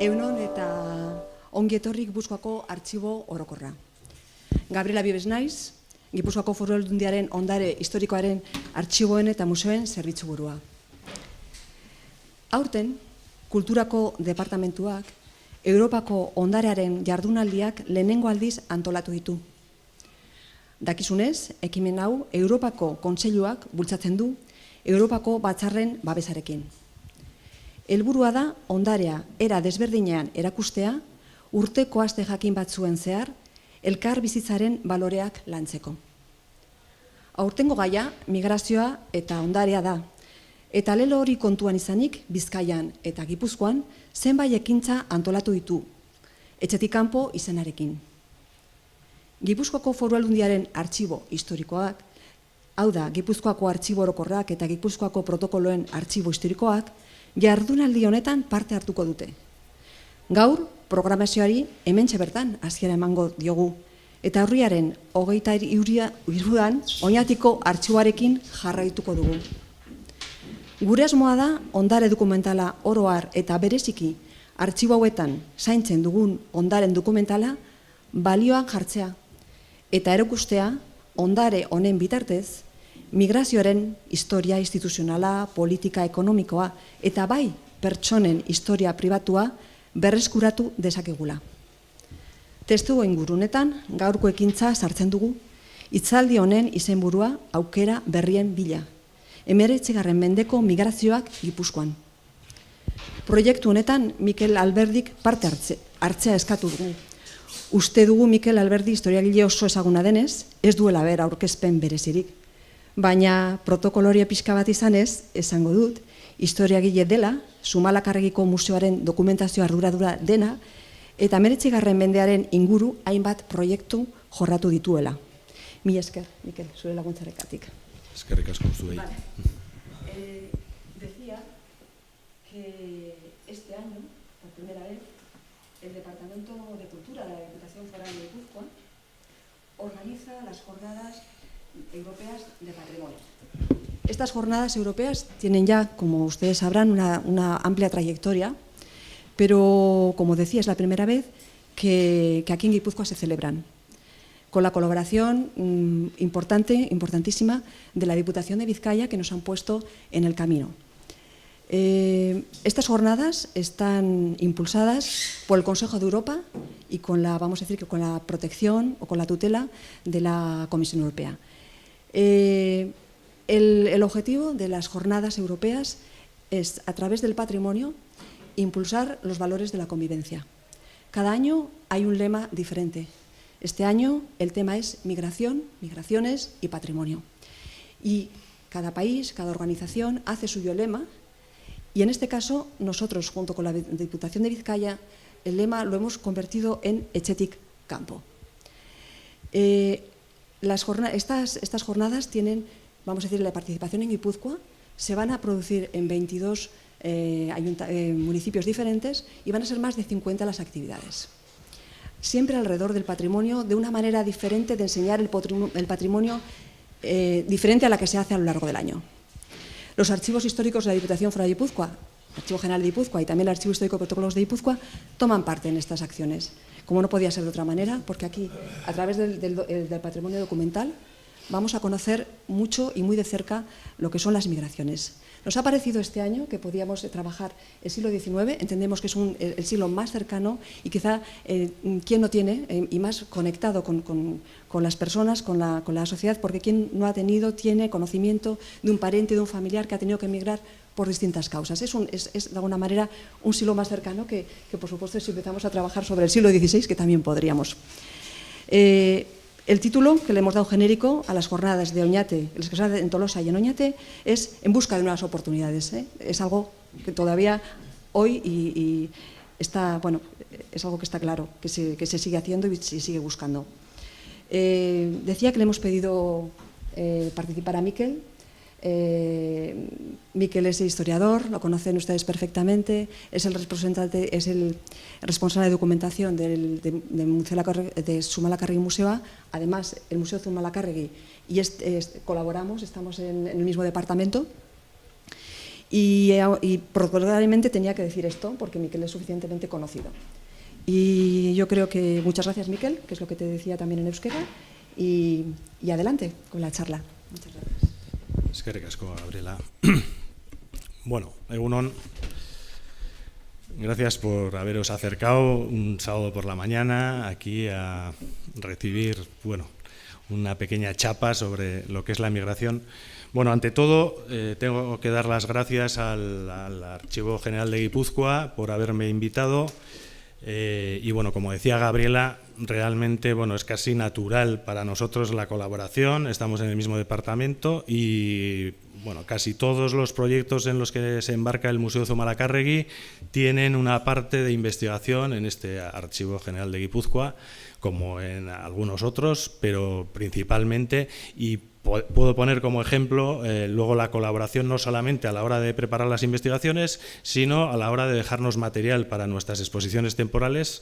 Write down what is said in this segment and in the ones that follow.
Egunon eta ongi etorri Gipuzkoako Artxibo Orokorra. Gabriela Vives naiz, Gipuzkoako Foru Aldundiaren ondare historikoaren artxiboen eta museoen zerbitzuburua. Aurten, Kulturako Departamentuak Europako ondarearen jardunaldiak lehenengo aldiz antolatu ditu. Dakizunez, ekimen hau Europako Kontseiluak bultzatzen du Europako Batzarren babesarekin. Helburua da ondarea era desberdinean erakustea, urteko aste jakin batzuen zehar, elkar bizitzaren baloreak lantzeko. Aurtengo gaia migrazioa eta ondarea da, eta lelo hori kontuan izanik Bizkaian eta Gipuzkoan zenbait ekintza antolatu ditu, etxetik kanpo izenarekin. Gipuzkoako Foru Aldundiaren artxibo historikoak, hau da, Gipuzkoako Artxibo Orokorrak eta Gipuzkoako protokoloen artxibo historikoak, jardunaldi honetan parte hartuko dute. Gaur, programazioari hementxe bertan hasiera emango diogu, eta urriaren 23an Oñatiko artxiboarekin jarraituko dugu. Gure asmoa da ondare dokumentala oro har eta bereziki artxibo hauetan zaintzen dugun ondaren dokumentala balioan jartzea eta erakustea ondare honen bitartez migrazioaren historia instituzionala, politika ekonomikoa eta bai pertsonen historia pribatua berreskuratu dezakegula. Testu ingurunetan gaurko ekintza sartzen dugu, hitzaldi honen izenburua aukera berrien bila. 19. mendeko migrazioak Gipuzkoan. Proiektu honetan Mikel Alberdik parte hartzea eskatu dugu. Uste dugu Mikel Alberdi historiagile oso ezaguna denez, ez duela ber aurkezpen berezirik. Baina protokoloria pixka bat izanez, esango dut, historiagile dela, Zumalakarregiko museoaren dokumentazio arduradura dena, eta 19. mendearen inguru hainbat proiektu jorratu dituela. Mila esker, Mikel, zure laguntzaregatik. Eskerrik asko zuei. Decía que este año, por primera vez, el Departamento de Cultura de la Diputación Foral de Guipúzcoa organiza las jornadas europeas de patrimonio. Estas jornadas europeas tienen ya, como ustedes sabrán, una amplia trayectoria, pero, como decía, es la primera vez que aquí en Guipúzcoa se celebran, con la colaboración importantísima de la Diputación de Vizcaya, que nos han puesto en el camino. Estas jornadas están impulsadas por el Consejo de Europa y con la, vamos a decir, con la protección o con la tutela de la Comisión Europea. El objetivo de las jornadas europeas es, a través del patrimonio, impulsar los valores de la convivencia. Cada año hay un lema diferente. Este año el tema es migración, migraciones y patrimonio. Y cada país, cada organización hace suyo lema, y en este caso nosotros, junto con la Diputación de Vizcaya, el lema lo hemos convertido en etxetik kanpo. Estas jornadas tienen, vamos a decir, la participación en Guipúzcoa, se van a producir en 22 municipios diferentes y van a ser más de 50 las actividades. Siempre alrededor del patrimonio, de una manera diferente de enseñar el patrimonio diferente a la que se hace a lo largo del año. Los archivos históricos de la Diputación Foral de Guipúzcoa, el Archivo General de Guipúzcoa y también el Archivo Histórico de Protocolos de Guipúzcoa toman parte en estas acciones, como no podía ser de otra manera, porque aquí, a través del patrimonio documental, vamos a conocer mucho y muy de cerca lo que son las migraciones. Nos ha parecido este año que podíamos trabajar el siglo XIX, entendemos que es el siglo más cercano y quizá quien no tiene y más conectado con las personas, con la sociedad, porque quien no ha tenido, tiene conocimiento de un pariente, de un familiar que ha tenido que emigrar por distintas causas. Es de alguna manera un siglo más cercano que por supuesto, si empezamos a trabajar sobre el siglo XVI, que también podríamos. El título que le hemos dado genérico a las jornadas de Oñate, en Tolosa y en Oñate, es En busca de nuevas oportunidades. Es algo que todavía hoy está, bueno, es algo que está claro, que se sigue haciendo y se sigue buscando. Decía que le hemos pedido participar a Mikel. Mikel es historiador, lo conocen ustedes perfectamente, es el responsable de documentación de Zumalakarregi Museoa. Además, el Museo Zumalakarregi y colaboramos, estamos en el mismo departamento. Y protocolariamente tenía que decir esto, porque Miquel es suficientemente conocido. Y yo creo que muchas gracias, Miquel, que es lo que te decía también en euskera, y adelante con la charla. Muchas gracias. Eskerrik asko, Gabriela. Bueno, egunon. Gracias por haberos acercado un sábado por la mañana aquí a recibir, bueno, una pequeña chapa sobre lo que es la migración. Bueno, ante todo, tengo que dar las gracias al Archivo General de Guipúzcoa por haberme invitado. Y bueno, como decía Gabriela, realmente bueno, es casi natural para nosotros la colaboración, estamos en el mismo departamento y bueno, casi todos los proyectos en los que se embarca el Museo Zumalacárregui tienen una parte de investigación en este Archivo General de Guipúzcoa, como en algunos otros, pero principalmente, y puedo poner como ejemplo luego la colaboración no solamente a la hora de preparar las investigaciones, sino a la hora de dejarnos material para nuestras exposiciones temporales.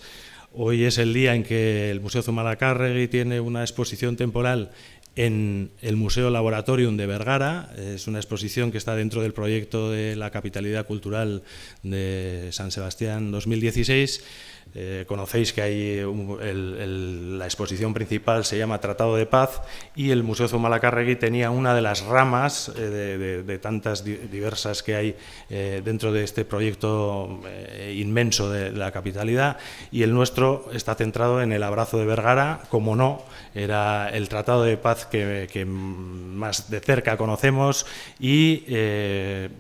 Hoy es el día en que el Museo Zumalacárregui tiene una exposición temporal en el Museo Laboratorium de Vergara. Es una exposición que está dentro del proyecto de la Capitalidad Cultural de San Sebastián 2016. Conocéis que hay la exposición principal se llama Tratado de Paz y el Museo Zumalacárregui tenía una de las ramas de tantas diversas que hay dentro de este proyecto inmenso de la capitalidad, y el nuestro está centrado en el Abrazo de Vergara. Como no, era el Tratado de Paz que más de cerca conocemos y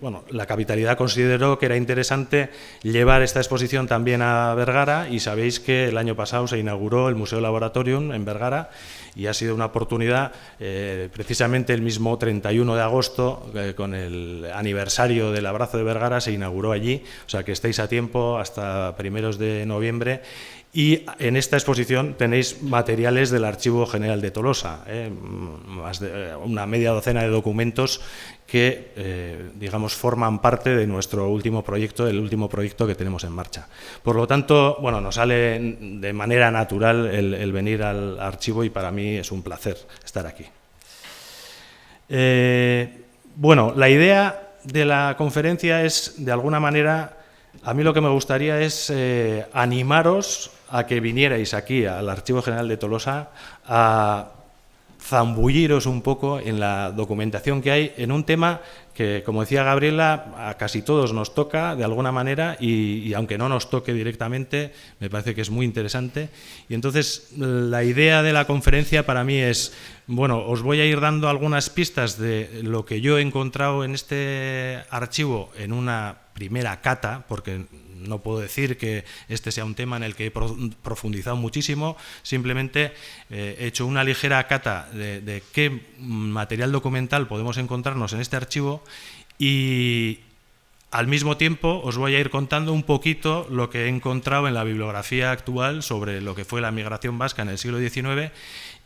bueno, la capitalidad consideró que era interesante llevar esta exposición también a Vergara. Y sabéis que el año pasado se inauguró el Museo Laboratorium en Vergara y ha sido una oportunidad, precisamente el mismo 31 de agosto, con el aniversario del Abrazo de Vergara, se inauguró allí, o sea que estáis a tiempo hasta primeros de noviembre. Y en esta exposición tenéis materiales del Archivo General de Tolosa, más de una media docena de documentos que, digamos, forman parte de nuestro último proyecto, el último proyecto que tenemos en marcha. Por lo tanto, bueno, nos sale de manera natural el venir al archivo y para mí es un placer estar aquí. Bueno, la idea de la conferencia es, de alguna manera, a mí lo que me gustaría es animaros a que vinierais aquí al Archivo General de Tolosa a zambulliros un poco en la documentación que hay en un tema que, como decía Gabriela, a casi todos nos toca de alguna manera y aunque no nos toque directamente, me parece que es muy interesante. Y entonces la idea de la conferencia para mí es, bueno, os voy a ir dando algunas pistas de lo que yo he encontrado en este archivo en una primera cata, porque no puedo decir que este sea un tema en el que he profundizado muchísimo, simplemente he hecho una ligera cata de qué material documental podemos encontrarnos en este archivo y al mismo tiempo os voy a ir contando un poquito lo que he encontrado en la bibliografía actual sobre lo que fue la migración vasca en el siglo XIX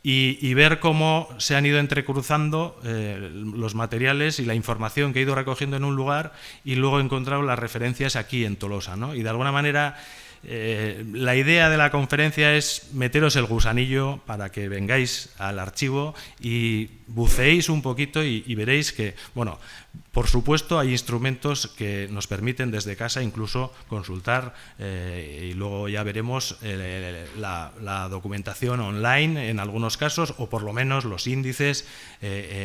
y ver cómo se han ido entrecruzando los materiales y la información que he ido recogiendo en un lugar y luego he encontrado las referencias aquí en Tolosa, ¿no? Y de alguna manera la idea de la conferencia es meteros el gusanillo para que vengáis al archivo y buceéis un poquito y veréis que, bueno, por supuesto hay instrumentos que nos permiten desde casa incluso consultar y luego ya veremos la documentación online en algunos casos o por lo menos los índices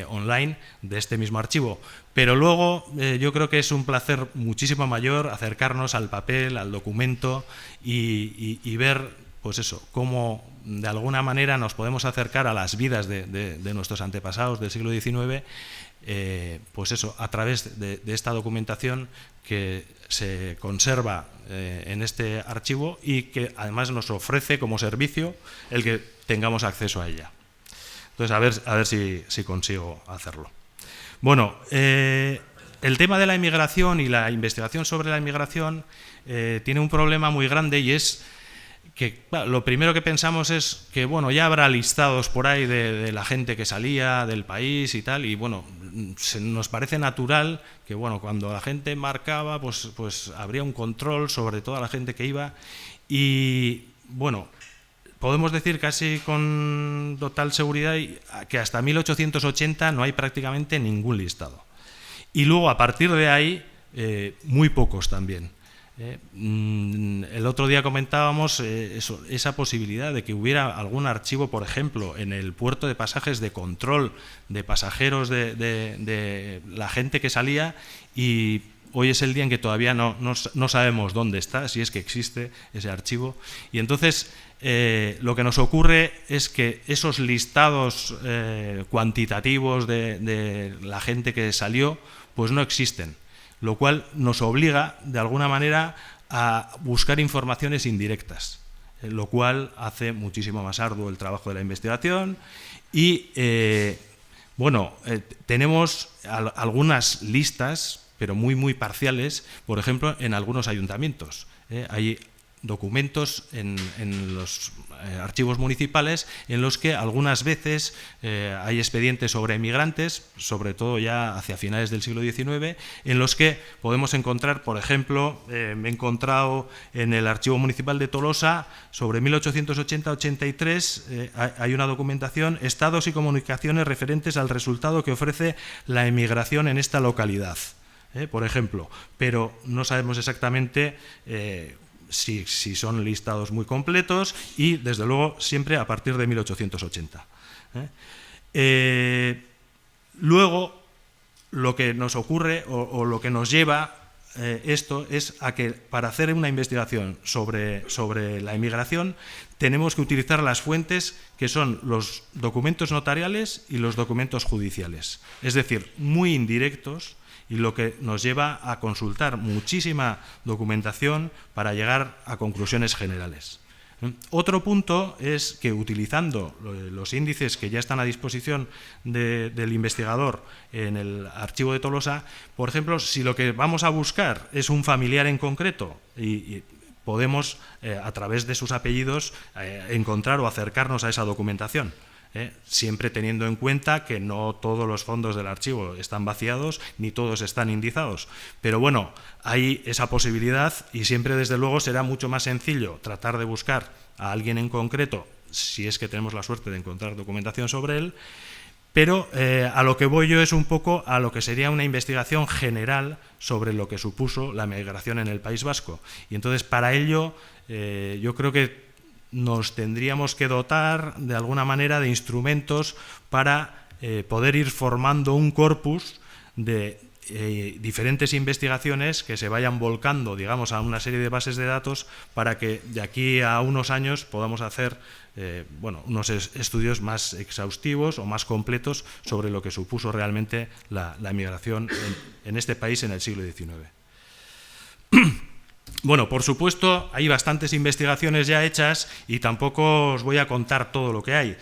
online de este mismo archivo. Pero luego yo creo que es un placer muchísimo mayor acercarnos al papel, al documento y ver, pues eso, cómo de alguna manera nos podemos acercar a las vidas de nuestros antepasados del siglo XIX, pues eso, a través de esta documentación que se conserva en este archivo y que además nos ofrece como servicio el que tengamos acceso a ella. Entonces, a ver si consigo hacerlo. Bueno, el tema de la inmigración y la investigación sobre la inmigración tiene un problema muy grande y es que claro, lo primero que pensamos es que bueno, ya habrá listados por ahí de la gente que salía del país y tal, y bueno, nos parece natural que bueno, cuando la gente marcaba, pues habría un control sobre toda la gente que iba y bueno, podemos decir casi con total seguridad que hasta 1880 no hay prácticamente ningún listado. Y luego, a partir de ahí, muy pocos también. El otro día comentábamos esa posibilidad de que hubiera algún archivo, por ejemplo, en el puerto de pasajes de control de pasajeros de la gente que salía, y hoy es el día en que todavía no sabemos dónde está, si es que existe ese archivo. Y entonces lo que nos ocurre es que esos listados cuantitativos de la gente que salió pues no existen, lo cual nos obliga de alguna manera a buscar informaciones indirectas, lo cual hace muchísimo más arduo el trabajo de la investigación. Y tenemos algunas listas, pero muy parciales, por ejemplo, en algunos ayuntamientos. Hay documentos en los archivos municipales en los que algunas veces hay expedientes sobre emigrantes, sobre todo ya hacia finales del siglo XIX, en los que podemos encontrar, por ejemplo, me he encontrado en el Archivo Municipal de Tolosa, sobre 1880-83, hay una documentación, estados y comunicaciones referentes al resultado que ofrece la emigración en esta localidad, por ejemplo, pero no sabemos exactamente si son listados muy completos, y desde luego siempre a partir de 1880. Luego, lo que nos ocurre o lo que nos lleva esto es a que para hacer una investigación sobre la emigración tenemos que utilizar las fuentes que son los documentos notariales y los documentos judiciales, es decir, muy indirectos, y lo que nos lleva a consultar muchísima documentación para llegar a conclusiones generales. Otro punto es que, utilizando los índices que ya están a disposición del investigador en el archivo de Tolosa, por ejemplo, si lo que vamos a buscar es un familiar en concreto, y podemos, a través de sus apellidos, encontrar o acercarnos a esa documentación. Siempre teniendo en cuenta que no todos los fondos del archivo están vaciados ni todos están indizados, pero bueno, hay esa posibilidad, y siempre desde luego será mucho más sencillo tratar de buscar a alguien en concreto, si es que tenemos la suerte de encontrar documentación sobre él. Pero a lo que voy yo es un poco a lo que sería una investigación general sobre lo que supuso la migración en el País Vasco, y entonces para ello yo creo que nos tendríamos que dotar de alguna manera de instrumentos para poder ir formando un corpus de diferentes investigaciones que se vayan volcando, digamos, a una serie de bases de datos, para que de aquí a unos años podamos hacer unos estudios más exhaustivos o más completos sobre lo que supuso realmente la migración en este país en el siglo XIX. Bueno, por supuesto, hay bastantes investigaciones ya hechas y tampoco os voy a contar todo lo que hay.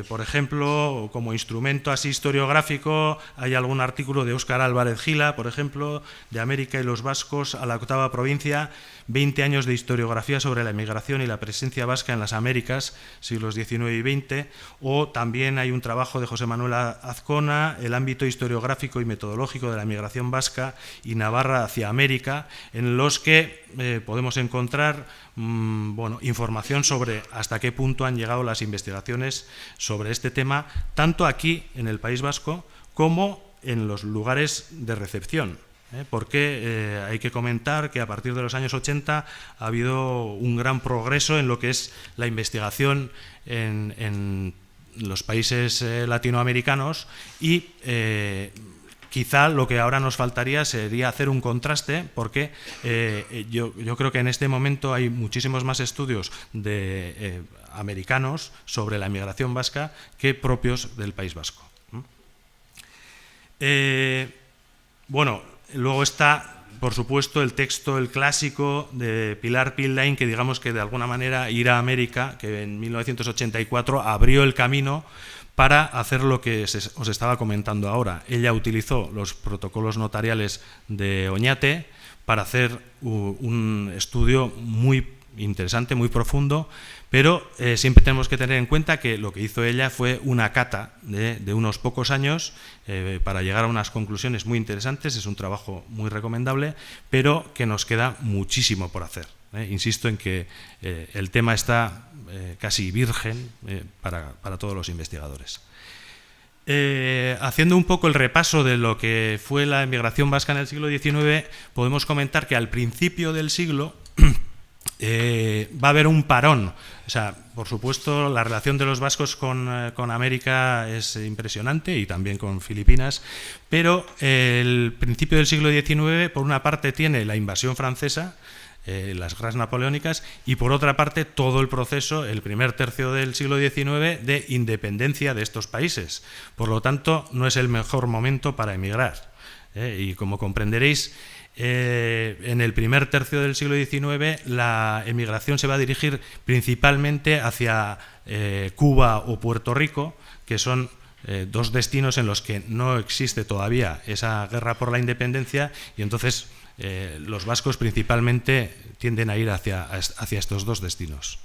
Por ejemplo, como instrumento así historiográfico, hay algún artículo de Óscar Álvarez Gila, por ejemplo, de América y los vascos a la octava provincia, 20 años de historiografía sobre la emigración y la presencia vasca en las Américas, siglos XIX y XX, o también hay un trabajo de José Manuel Azcona, el ámbito historiográfico y metodológico de la migración vasca y Navarra hacia América, en los que podemos encontrar información sobre hasta qué punto han llegado las investigaciones sobre este tema, tanto aquí en el País Vasco como en los lugares de recepción. Porque hay que comentar que a partir de los años 80 ha habido un gran progreso en lo que es la investigación en los países latinoamericanos, y quizá lo que ahora nos faltaría sería hacer un contraste, porque yo creo que en este momento hay muchísimos más estudios de americanos sobre la migración vasca que propios del País Vasco. Luego está, por supuesto, el texto, el clásico de Pilar Pildain, que digamos que de alguna manera Ir a América, que en 1984 abrió el camino para hacer lo que os estaba comentando ahora. Ella utilizó los protocolos notariales de Oñate para hacer un estudio muy interesante, muy profundo, pero siempre tenemos que tener en cuenta que lo que hizo ella fue una cata de unos pocos años para llegar a unas conclusiones muy interesantes. Es un trabajo muy recomendable, pero que nos queda muchísimo por hacer. Insisto en que el tema está casi virgen para todos los investigadores. Haciendo un poco el repaso de lo que fue la emigración vasca en el siglo XIX, podemos comentar que al principio del siglo va a haber un parón. O sea, por supuesto, la relación de los vascos con América es impresionante y también con Filipinas, pero el principio del siglo XIX, por una parte, tiene la invasión francesa, las guerras napoleónicas, y por otra parte todo el proceso, el primer tercio del siglo XIX, de independencia de estos países. Por lo tanto, no es el mejor momento para emigrar. Y como comprenderéis, en el primer tercio del siglo XIX la emigración se va a dirigir principalmente hacia Cuba o Puerto Rico, que son dos destinos en los que no existe todavía esa guerra por la independencia, y entonces los vascos principalmente tienden a ir hacia estos dos destinos.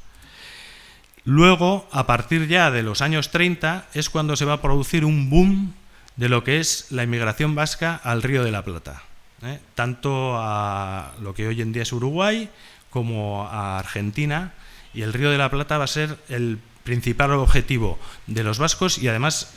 Luego, a partir ya de los años 30, es cuando se va a producir un boom de lo que es la inmigración vasca al Río de la Plata, tanto a lo que hoy en día es Uruguay como a Argentina, y el Río de la Plata va a ser el principal objetivo de los vascos y además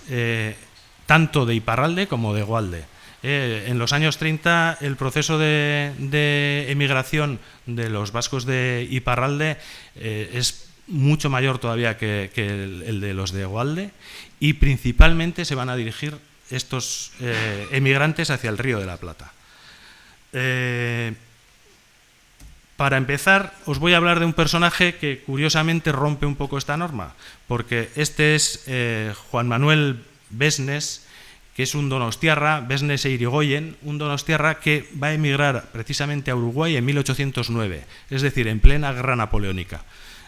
tanto de Iparralde como de Hegoalde. En los años 30 el proceso de emigración de los vascos de Iparralde es mucho mayor todavía que el de los de Hegoalde, y principalmente se van a dirigir estos emigrantes hacia el Río de la Plata. Para empezar, os voy a hablar de un personaje que curiosamente rompe un poco esta norma, porque este es Juan Manuel Besnes, que es un donostiarra, Besnes e Irigoyen, un donostiarra que va a emigrar precisamente a Uruguay en 1809, es decir, en plena guerra napoleónica.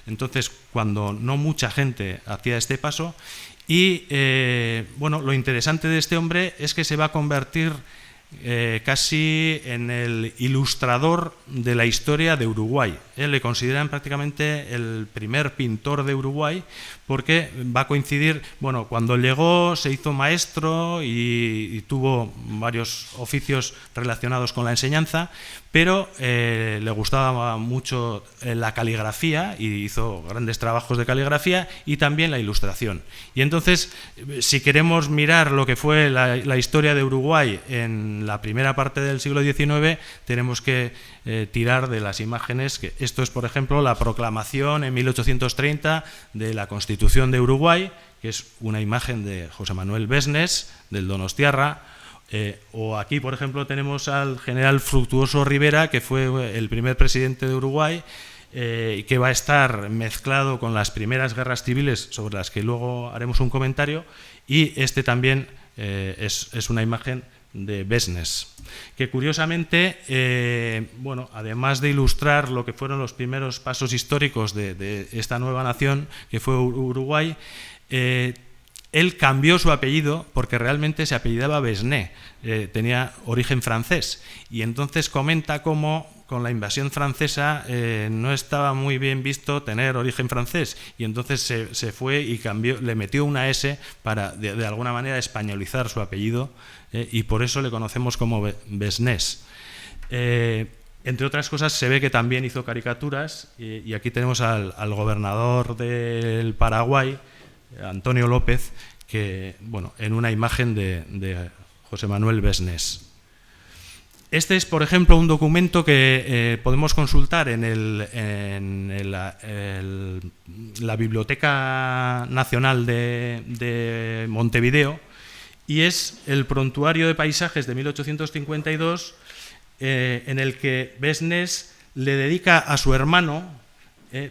Entonces, cuando no mucha gente hacía este paso, y bueno, lo interesante de este hombre es que se va a convertir casi en el ilustrador de la historia de Uruguay. Le consideran prácticamente el primer pintor de Uruguay, porque va a coincidir, bueno, cuando llegó se hizo maestro y tuvo varios oficios relacionados con la enseñanza, pero le gustaba mucho la caligrafía y hizo grandes trabajos de caligrafía y también la ilustración. Y entonces, si queremos mirar lo que fue la historia de Uruguay en la primera parte del siglo XIX, tenemos que tirar de las imágenes, que esto es, por ejemplo, la proclamación en 1830 de la Constitución de Uruguay, que es una imagen de José Manuel Besnes, del donostiarra. O aquí, por ejemplo, tenemos al general Fructuoso Rivera, que fue el primer presidente de Uruguay, que va a estar mezclado con las primeras guerras civiles, sobre las que luego haremos un comentario, y este también es una imagen de Besnes, que curiosamente, bueno, además de ilustrar lo que fueron los primeros pasos históricos de esta nueva nación que fue Uruguay, él cambió su apellido porque realmente se apellidaba Besné, tenía origen francés, y entonces comenta cómo con la invasión francesa no estaba muy bien visto tener origen francés, y entonces se fue y cambió, le metió una S para de alguna manera españolizar su apellido, y por eso le conocemos como Besnés. Entre otras cosas, se ve que también hizo caricaturas, y aquí tenemos al gobernador del Paraguay, Antonio López, que, bueno, en una imagen de José Manuel Besnes. Este es, por ejemplo, un documento que podemos consultar en la Biblioteca Nacional de Montevideo, y es el Prontuario de Paisajes de 1852, en el que Besnes le dedica a su hermano,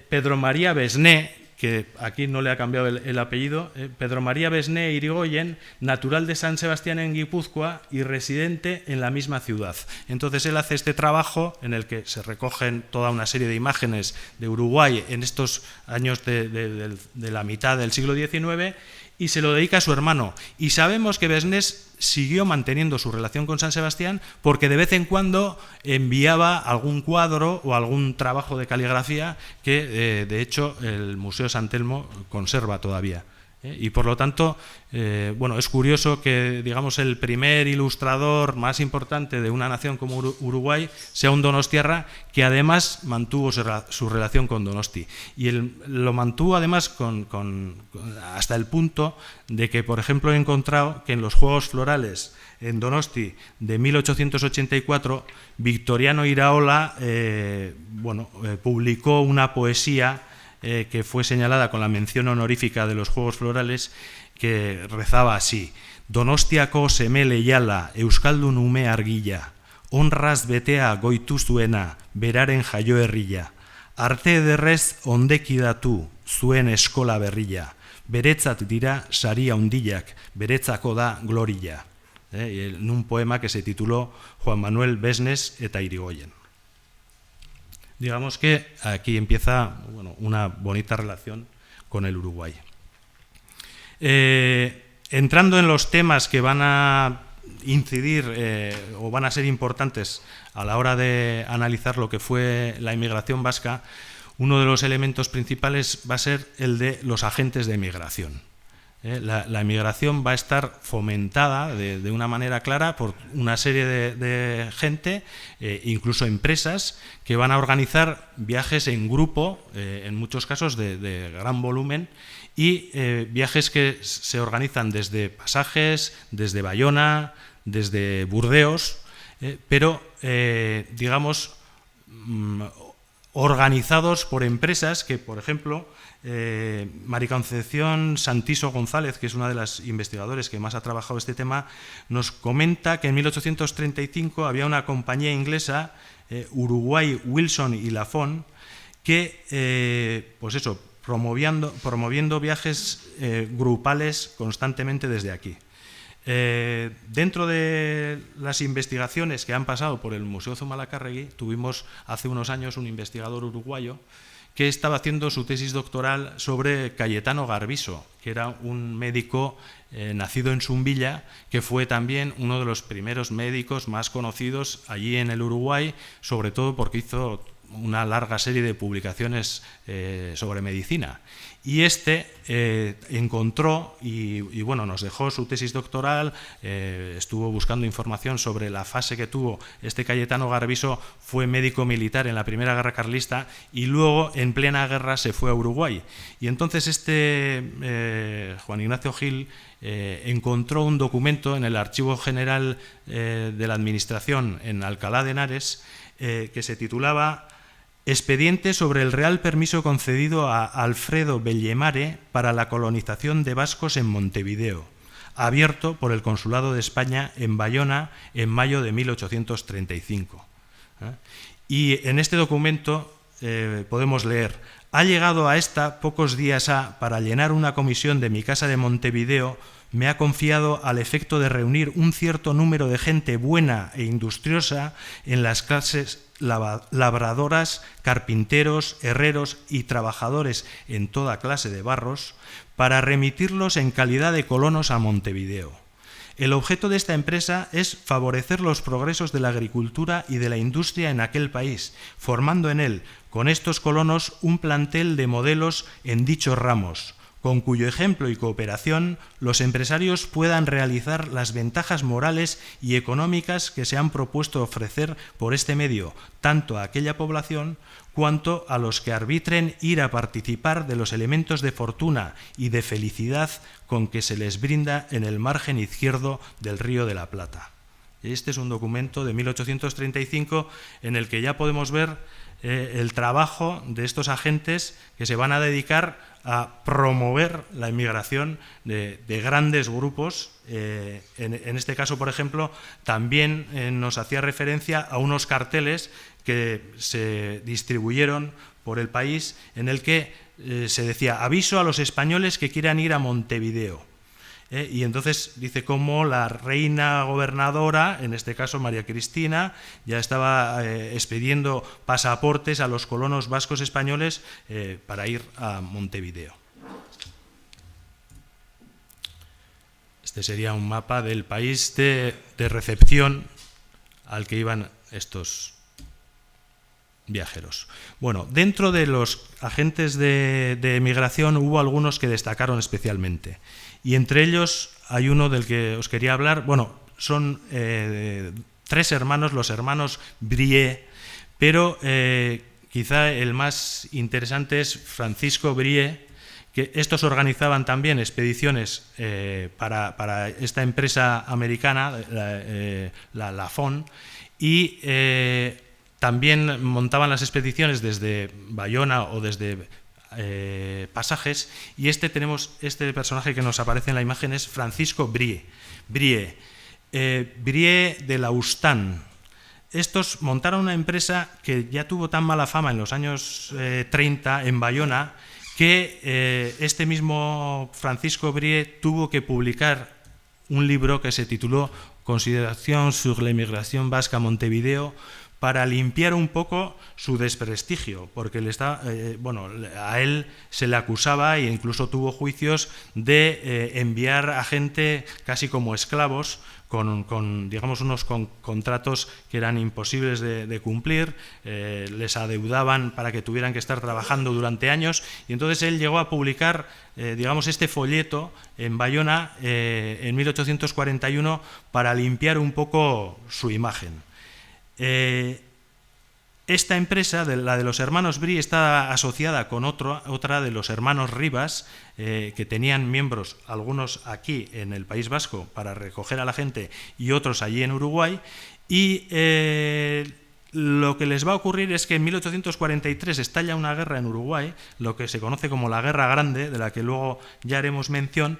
Pedro María Besné, que aquí no le ha cambiado el apellido, Pedro María Besné Irigoyen, natural de San Sebastián en Guipúzcoa y residente en la misma ciudad. Entonces él hace este trabajo en el que se recogen toda una serie de imágenes de Uruguay en estos años de la mitad del siglo XIX, y se lo dedica a su hermano. Y sabemos que Besnés siguió manteniendo su relación con San Sebastián porque de vez en cuando enviaba algún cuadro o algún trabajo de caligrafía que, de hecho, el Museo San Telmo conserva todavía. Y por lo tanto, bueno, es curioso que, digamos, el primer ilustrador más importante de una nación como Uruguay sea un donostiarra que además mantuvo su relación con Donosti. Y lo mantuvo además hasta el punto de que, por ejemplo, he encontrado que en los Juegos Florales en Donosti de 1884, Victoriano Iraola publicó una poesía que fue señalada con la mención honorífica de los Juegos Florales, que rezaba así: Donostiako seme leiala, euskaldun ume argila, honraz betea goitu zuena, beraren jaio herrila, arte ederrez ondekidatu zuen eskola berrila, beretzat dira saria hundilak, beretzako da gloria. En un poema que se tituló Juan Manuel Besnes eta Irigoyen. Digamos que aquí empieza una bonita relación con el Uruguay. Entrando en los temas que van a incidir o van a ser importantes a la hora de analizar lo que fue la inmigración vasca, uno de los elementos principales va a ser el de los agentes de migración. La inmigración va a estar fomentada de una manera clara por una serie de gente, incluso empresas, que van a organizar viajes en grupo, en muchos casos de gran volumen, y viajes que se organizan desde Pasajes, desde Bayona, desde Burdeos, pero, digamos, organizados por empresas que, por ejemplo, Mari Concepción Santiso González, que es una de las investigadoras que más ha trabajado este tema, nos comenta que en 1835 había una compañía inglesa, Uruguay, Wilson y Lafon, que promoviendo viajes grupales constantemente desde aquí. Dentro de las investigaciones que han pasado por el Museo Zumalacárregui, tuvimos hace unos años un investigador uruguayo que estaba haciendo su tesis doctoral sobre Cayetano Garbiso, que era un médico nacido en Zumbilla, que fue también uno de los primeros médicos más conocidos allí en el Uruguay, sobre todo porque hizo una larga serie de publicaciones sobre medicina. Y encontró y nos dejó su tesis doctoral, estuvo buscando información sobre la fase que tuvo este Cayetano Garbiso. Fue médico militar en la Primera Guerra Carlista y luego en plena guerra se fue a Uruguay. Y entonces Juan Ignacio Gil encontró un documento en el Archivo General de la Administración en Alcalá de Henares que se titulaba Expediente sobre el real permiso concedido a Alfredo Bellemare para la colonización de vascos en Montevideo, abierto por el Consulado de España en Bayona en mayo de 1835. Y en este documento podemos leer: ha llegado a esta pocos días para llenar una comisión de mi casa de Montevideo, me ha confiado al efecto de reunir un cierto número de gente buena e industriosa en las clases labradoras, carpinteros, herreros y trabajadores en toda clase de barros, para remitirlos en calidad de colonos a Montevideo. El objeto de esta empresa es favorecer los progresos de la agricultura y de la industria en aquel país, formando en él, con estos colonos, un plantel de modelos en dichos ramos, con cuyo ejemplo y cooperación los empresarios puedan realizar las ventajas morales y económicas que se han propuesto ofrecer por este medio, tanto a aquella población cuanto a los que arbitren ir a participar de los elementos de fortuna y de felicidad con que se les brinda en el margen izquierdo del Río de la Plata. Este es un documento de 1835 en el que ya podemos ver el trabajo de estos agentes que se van a dedicar a promover la inmigración de grandes grupos. En este caso, por ejemplo, también nos hacía referencia a unos carteles que se distribuyeron por el país en el que se decía: aviso a los españoles que quieran ir a Montevideo. Y entonces dice cómo la reina gobernadora, en este caso María Cristina, ya estaba expediendo pasaportes a los colonos vascos españoles para ir a Montevideo. Este sería un mapa del país de recepción al que iban estos viajeros. Bueno, dentro de los agentes de migración hubo algunos que destacaron especialmente. Y entre ellos hay uno del que os quería hablar. Bueno, son 3 hermanos, los hermanos Brie, pero quizá el más interesante es Francisco Brie, que estos organizaban también expediciones para esta empresa americana, la FON, y también montaban las expediciones desde Bayona o desde Pasajes, y este personaje que nos aparece en la imagen es Francisco Brie de Laustan. Estos montaron una empresa que ya tuvo tan mala fama en los años 30 en Bayona que este mismo Francisco Brie tuvo que publicar un libro que se tituló Consideración sur la inmigración vasca a Montevideo, para limpiar un poco su desprestigio, porque a él se le acusaba e incluso tuvo juicios de enviar a gente casi como esclavos con digamos, unos contratos que eran imposibles de cumplir, les adeudaban para que tuvieran que estar trabajando durante años, y entonces él llegó a publicar digamos, este folleto en Bayona en 1841 para limpiar un poco su imagen. Esta empresa, la de los hermanos Brie, está asociada con otra de los hermanos Rivas, que tenían miembros, algunos aquí en el País Vasco para recoger a la gente y otros allí en Uruguay, y lo que les va a ocurrir es que en 1843 estalla una guerra en Uruguay, lo que se conoce como la Guerra Grande, de la que luego ya haremos mención,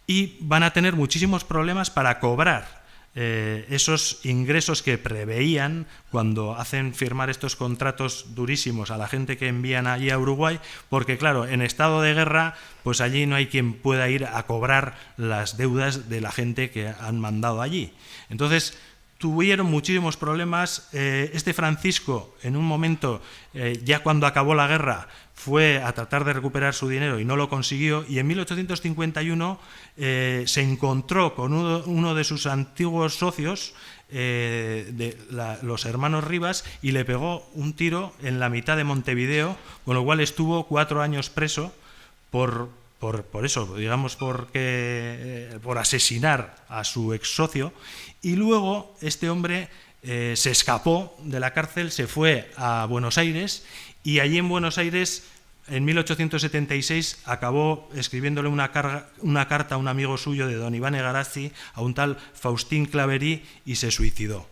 y van a tener muchísimos problemas para cobrar esos ingresos que preveían cuando hacen firmar estos contratos durísimos a la gente que envían allí a Uruguay, porque claro, en estado de guerra, pues allí no hay quien pueda ir a cobrar las deudas de la gente que han mandado allí. Entonces, tuvieron muchísimos problemas. Este Francisco, en un momento, ya cuando acabó la guerra, fue a tratar de recuperar su dinero y no lo consiguió, y en 1851 se encontró con uno de sus antiguos socios, los hermanos Rivas, y le pegó un tiro en la mitad de Montevideo, con lo cual estuvo 4 años preso por eso, digamos, por asesinar a su ex socio. Y luego este hombre se escapó de la cárcel, se fue a Buenos Aires, y allí en Buenos Aires, en 1876, acabó escribiéndole una carta a un amigo suyo de don Iván Egarazzi, a un tal Faustín Claverí, y se suicidó,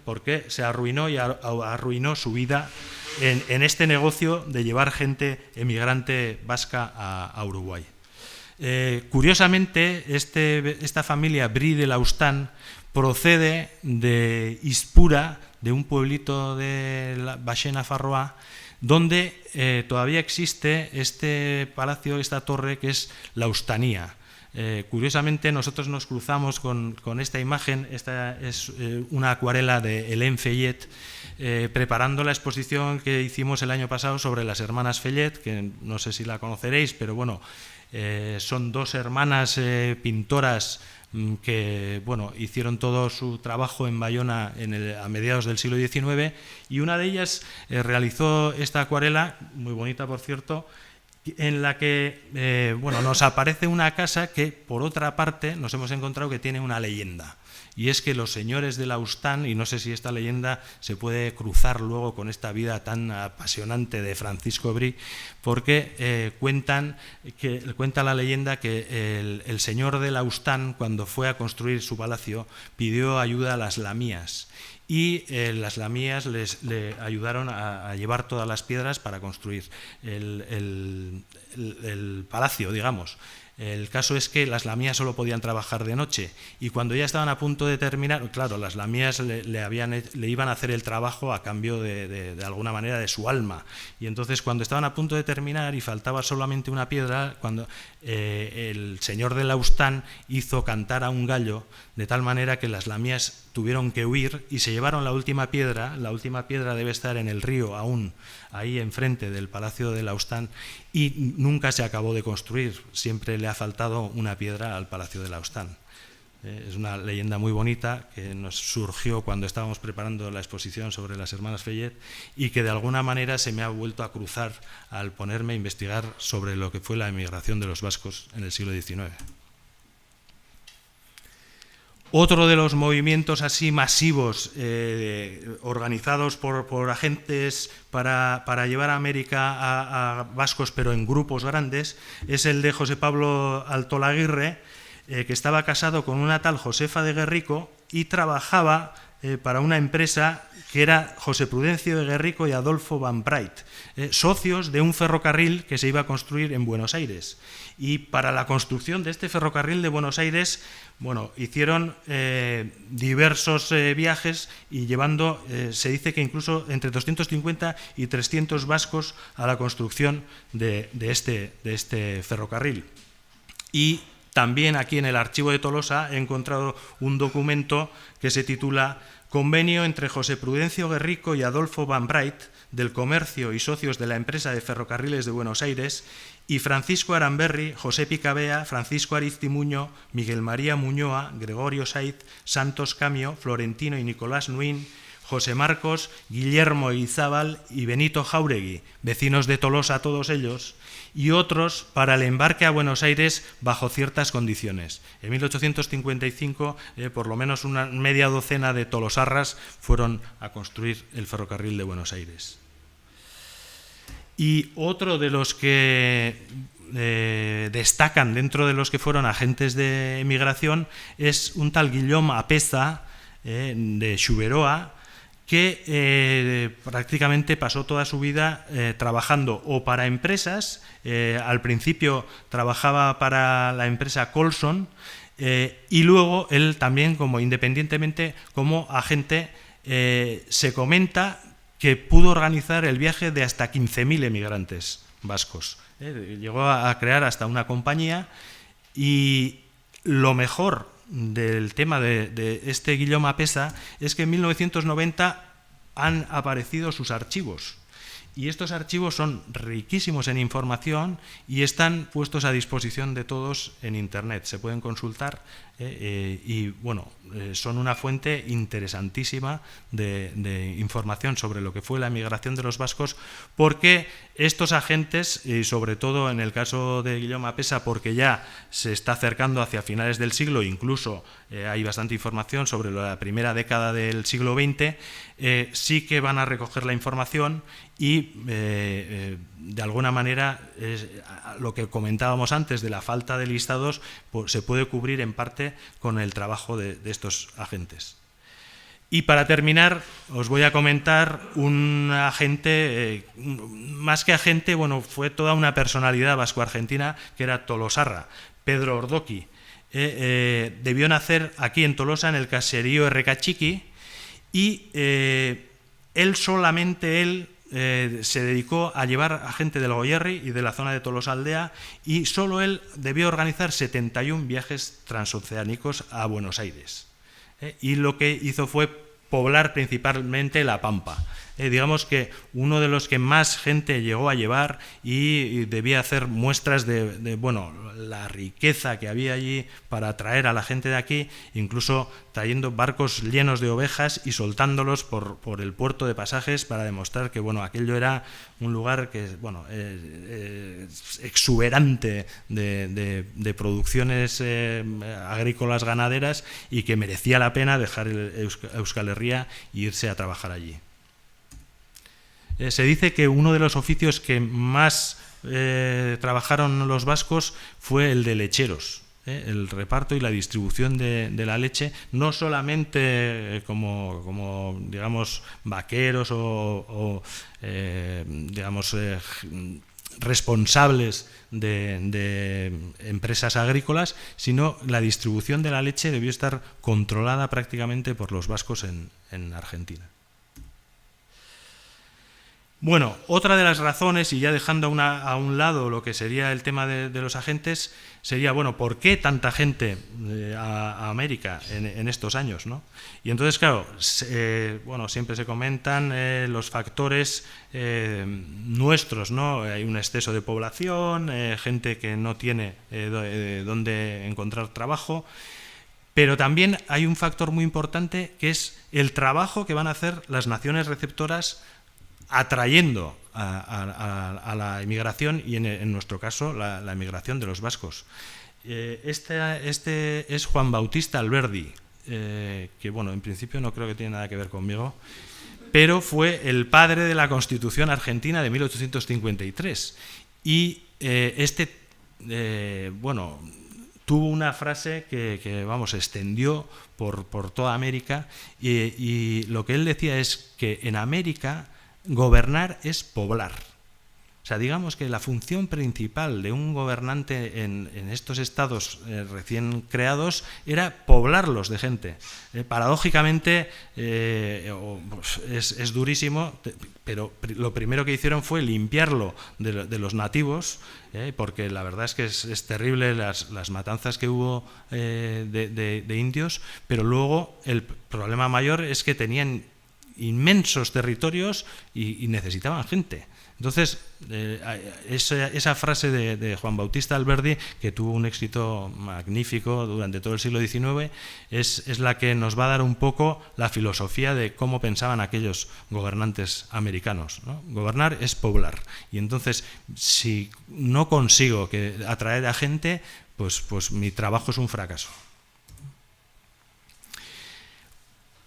porque se arruinó y arruinó su vida en este negocio de llevar gente emigrante vasca a Uruguay. Curiosamente, esta familia Brie de Laustan procede de Ispura, de un pueblito de la Baixena Nafarroa, donde todavía existe este palacio, esta torre, que es Laustanía. Curiosamente, nosotros nos cruzamos con esta imagen. Esta es una acuarela de Hélène Fayet, preparando la exposición que hicimos el año pasado sobre las hermanas Fayet, que no sé si la conoceréis, pero bueno, son 2 hermanas pintoras que hicieron todo su trabajo en Bayona a mediados del siglo XIX, y una de ellas realizó esta acuarela, muy bonita por cierto, en la que nos aparece una casa que, por otra parte, nos hemos encontrado que tiene una leyenda. Y es que los señores de Laustan, y no sé si esta leyenda se puede cruzar luego con esta vida tan apasionante de Francisco Brie, porque cuenta la leyenda que el señor de Laustan, cuando fue a construir su palacio, pidió ayuda a las lamías, y las lamías le ayudaron a llevar todas las piedras para construir el palacio, digamos. El caso es que las lamías solo podían trabajar de noche, y cuando ya estaban a punto de terminar, claro, las lamías le iban a hacer el trabajo a cambio de alguna manera de su alma, y entonces cuando estaban a punto de terminar y faltaba solamente una piedra, cuando el señor de Laustan hizo cantar a un gallo, de tal manera que las lamías tuvieron que huir y se llevaron la última piedra. La última piedra debe estar en el río aún, ahí enfrente del Palacio de Laustan, y nunca se acabó de construir, siempre le ha faltado una piedra al Palacio de Laustan. Es una leyenda muy bonita que nos surgió cuando estábamos preparando la exposición sobre las hermanas Fellet y que de alguna manera se me ha vuelto a cruzar al ponerme a investigar sobre lo que fue la emigración de los vascos en el siglo XIX. Otro de los movimientos así masivos organizados por agentes para llevar a América a vascos, pero en grupos grandes, es el de José Pablo Altolaguirre, que estaba casado con una tal Josefa de Guerrico y trabajaba para una empresa que era José Prudencio de Guerrico y Adolfo Van Bright, socios de un ferrocarril que se iba a construir en Buenos Aires. Y para la construcción de este ferrocarril de Buenos Aires, bueno, hicieron diversos viajes y llevando, se dice que incluso entre 250 y 300 vascos a la construcción de este ferrocarril. Y también aquí en el archivo de Tolosa he encontrado un documento que se titula Convenio entre José Prudencio Guerrico y Adolfo Van Bright del comercio y socios de la empresa de ferrocarriles de Buenos Aires y Francisco Aramberri, José Picabea, Francisco Aristimuño, Miguel María Muñoa, Gregorio Saiz, Santos Camio, Florentino y Nicolás Nuín, José Marcos, Guillermo Izábal y Benito Jáuregui, vecinos de Tolosa todos ellos, y otros para el embarque a Buenos Aires bajo ciertas condiciones. En 1855, por lo menos una media docena de tolosarras fueron a construir el ferrocarril de Buenos Aires. Y otro de los que destacan dentro de los que fueron agentes de emigración es un tal Guillaume Apeza de Xuberoa, que prácticamente pasó toda su vida trabajando o para empresas, al principio trabajaba para la empresa Colson y luego él también como independientemente como agente se comenta que pudo organizar el viaje de hasta 15.000 emigrantes vascos. Llegó a crear hasta una compañía y lo mejor del tema de este Guillaume Apeza es que en 1990 han aparecido sus archivos y estos archivos son riquísimos en información y están puestos a disposición de todos en Internet, se pueden consultar y bueno, son una fuente interesantísima de información sobre lo que fue la emigración de los vascos, porque estos agentes, y sobre todo en el caso de Guillaume Apeza, porque ya se está acercando hacia finales del siglo, incluso hay bastante información sobre la primera década del siglo XX, sí que van a recoger la información y de alguna manera lo que comentábamos antes de la falta de listados pues, se puede cubrir en parte con el trabajo de estos agentes. Y para terminar os voy a comentar un agente, más que agente, bueno, fue toda una personalidad vasco-argentina que era tolosarra, Pedro Ordoqui. Debió nacer aquí en Tolosa, en el caserío Errecachiqui, y él se dedicó a llevar a gente del Goierri y de la zona de Tolosa Aldea y solo él debió organizar 71 viajes transoceánicos a Buenos Aires. Y lo que hizo fue poblar principalmente La Pampa. Digamos que uno de los que más gente llegó a llevar y debía hacer muestras de bueno, la riqueza que había allí para atraer a la gente de aquí, incluso trayendo barcos llenos de ovejas y soltándolos por el puerto de Pasajes para demostrar que bueno, aquello era un lugar que bueno, exuberante de producciones agrícolas ganaderas y que merecía la pena dejar Euskal Herria e irse a trabajar allí. Se dice que uno de los oficios que más trabajaron los vascos fue el de lecheros, el reparto y la distribución de la leche, no solamente como digamos, vaqueros o digamos, responsables de empresas agrícolas, sino la distribución de la leche debió estar controlada prácticamente por los vascos en Argentina. Bueno, otra de las razones, y ya dejando a un lado lo que sería el tema de los agentes, sería, bueno, ¿por qué tanta gente a América en estos años, ¿no? Y entonces, claro, bueno, siempre se comentan los factores nuestros, ¿no? Hay un exceso de población, gente que no tiene dónde encontrar trabajo, pero también hay un factor muy importante que es el trabajo que van a hacer las naciones receptoras atrayendo a la inmigración y en nuestro caso la inmigración de los vascos. Este es Juan Bautista Alberdi, que bueno, en principio no creo que tiene nada que ver conmigo, pero fue el padre de la Constitución argentina de 1853 y bueno, tuvo una frase que vamos, se extendió por toda América y lo que él decía es que en América gobernar es poblar. O sea, digamos que la función principal de un gobernante en estos estados recién creados era poblarlos de gente. Paradójicamente es durísimo, pero lo primero que hicieron fue limpiarlo de los nativos, porque la verdad es que es terrible las matanzas que hubo de indios, pero luego el problema mayor es que tenían inmensos territorios y necesitaban gente. Entonces, esa frase de Juan Bautista Alberdi, que tuvo un éxito magnífico durante todo el siglo XIX, es la que nos va a dar un poco la filosofía de cómo pensaban aquellos gobernantes americanos, ¿no? Gobernar es poblar. Y entonces, si no consigo atraer a gente, pues mi trabajo es un fracaso.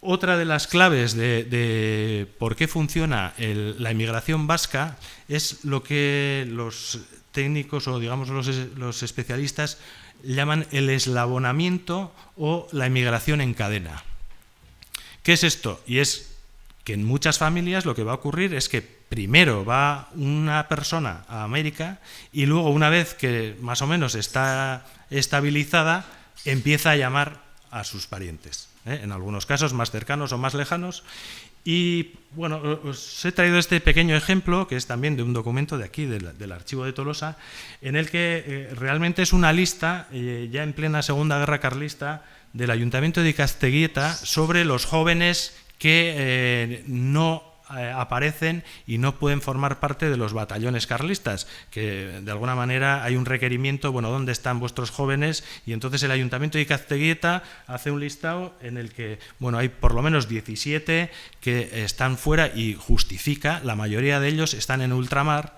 Otra de las claves de por qué funciona la inmigración vasca es lo que los técnicos o digamos los especialistas llaman el eslabonamiento o la inmigración en cadena. ¿Qué es esto? Y es que en muchas familias lo que va a ocurrir es que primero va una persona a América y luego, una vez que más o menos está estabilizada, empieza a llamar a sus parientes. En algunos casos más cercanos o más lejanos. Y bueno, os he traído este pequeño ejemplo, que es también de un documento de aquí, del Archivo de Tolosa, en el que realmente es una lista, ya en plena Segunda Guerra Carlista, del Ayuntamiento de Ikasteguieta sobre los jóvenes que no aparecen y no pueden formar parte de los batallones carlistas, que de alguna manera hay un requerimiento, bueno, ¿dónde están vuestros jóvenes? Y entonces el Ayuntamiento de Ikasteguieta hace un listado en el que, bueno, hay por lo menos 17 que están fuera y justifica, la mayoría de ellos están en ultramar,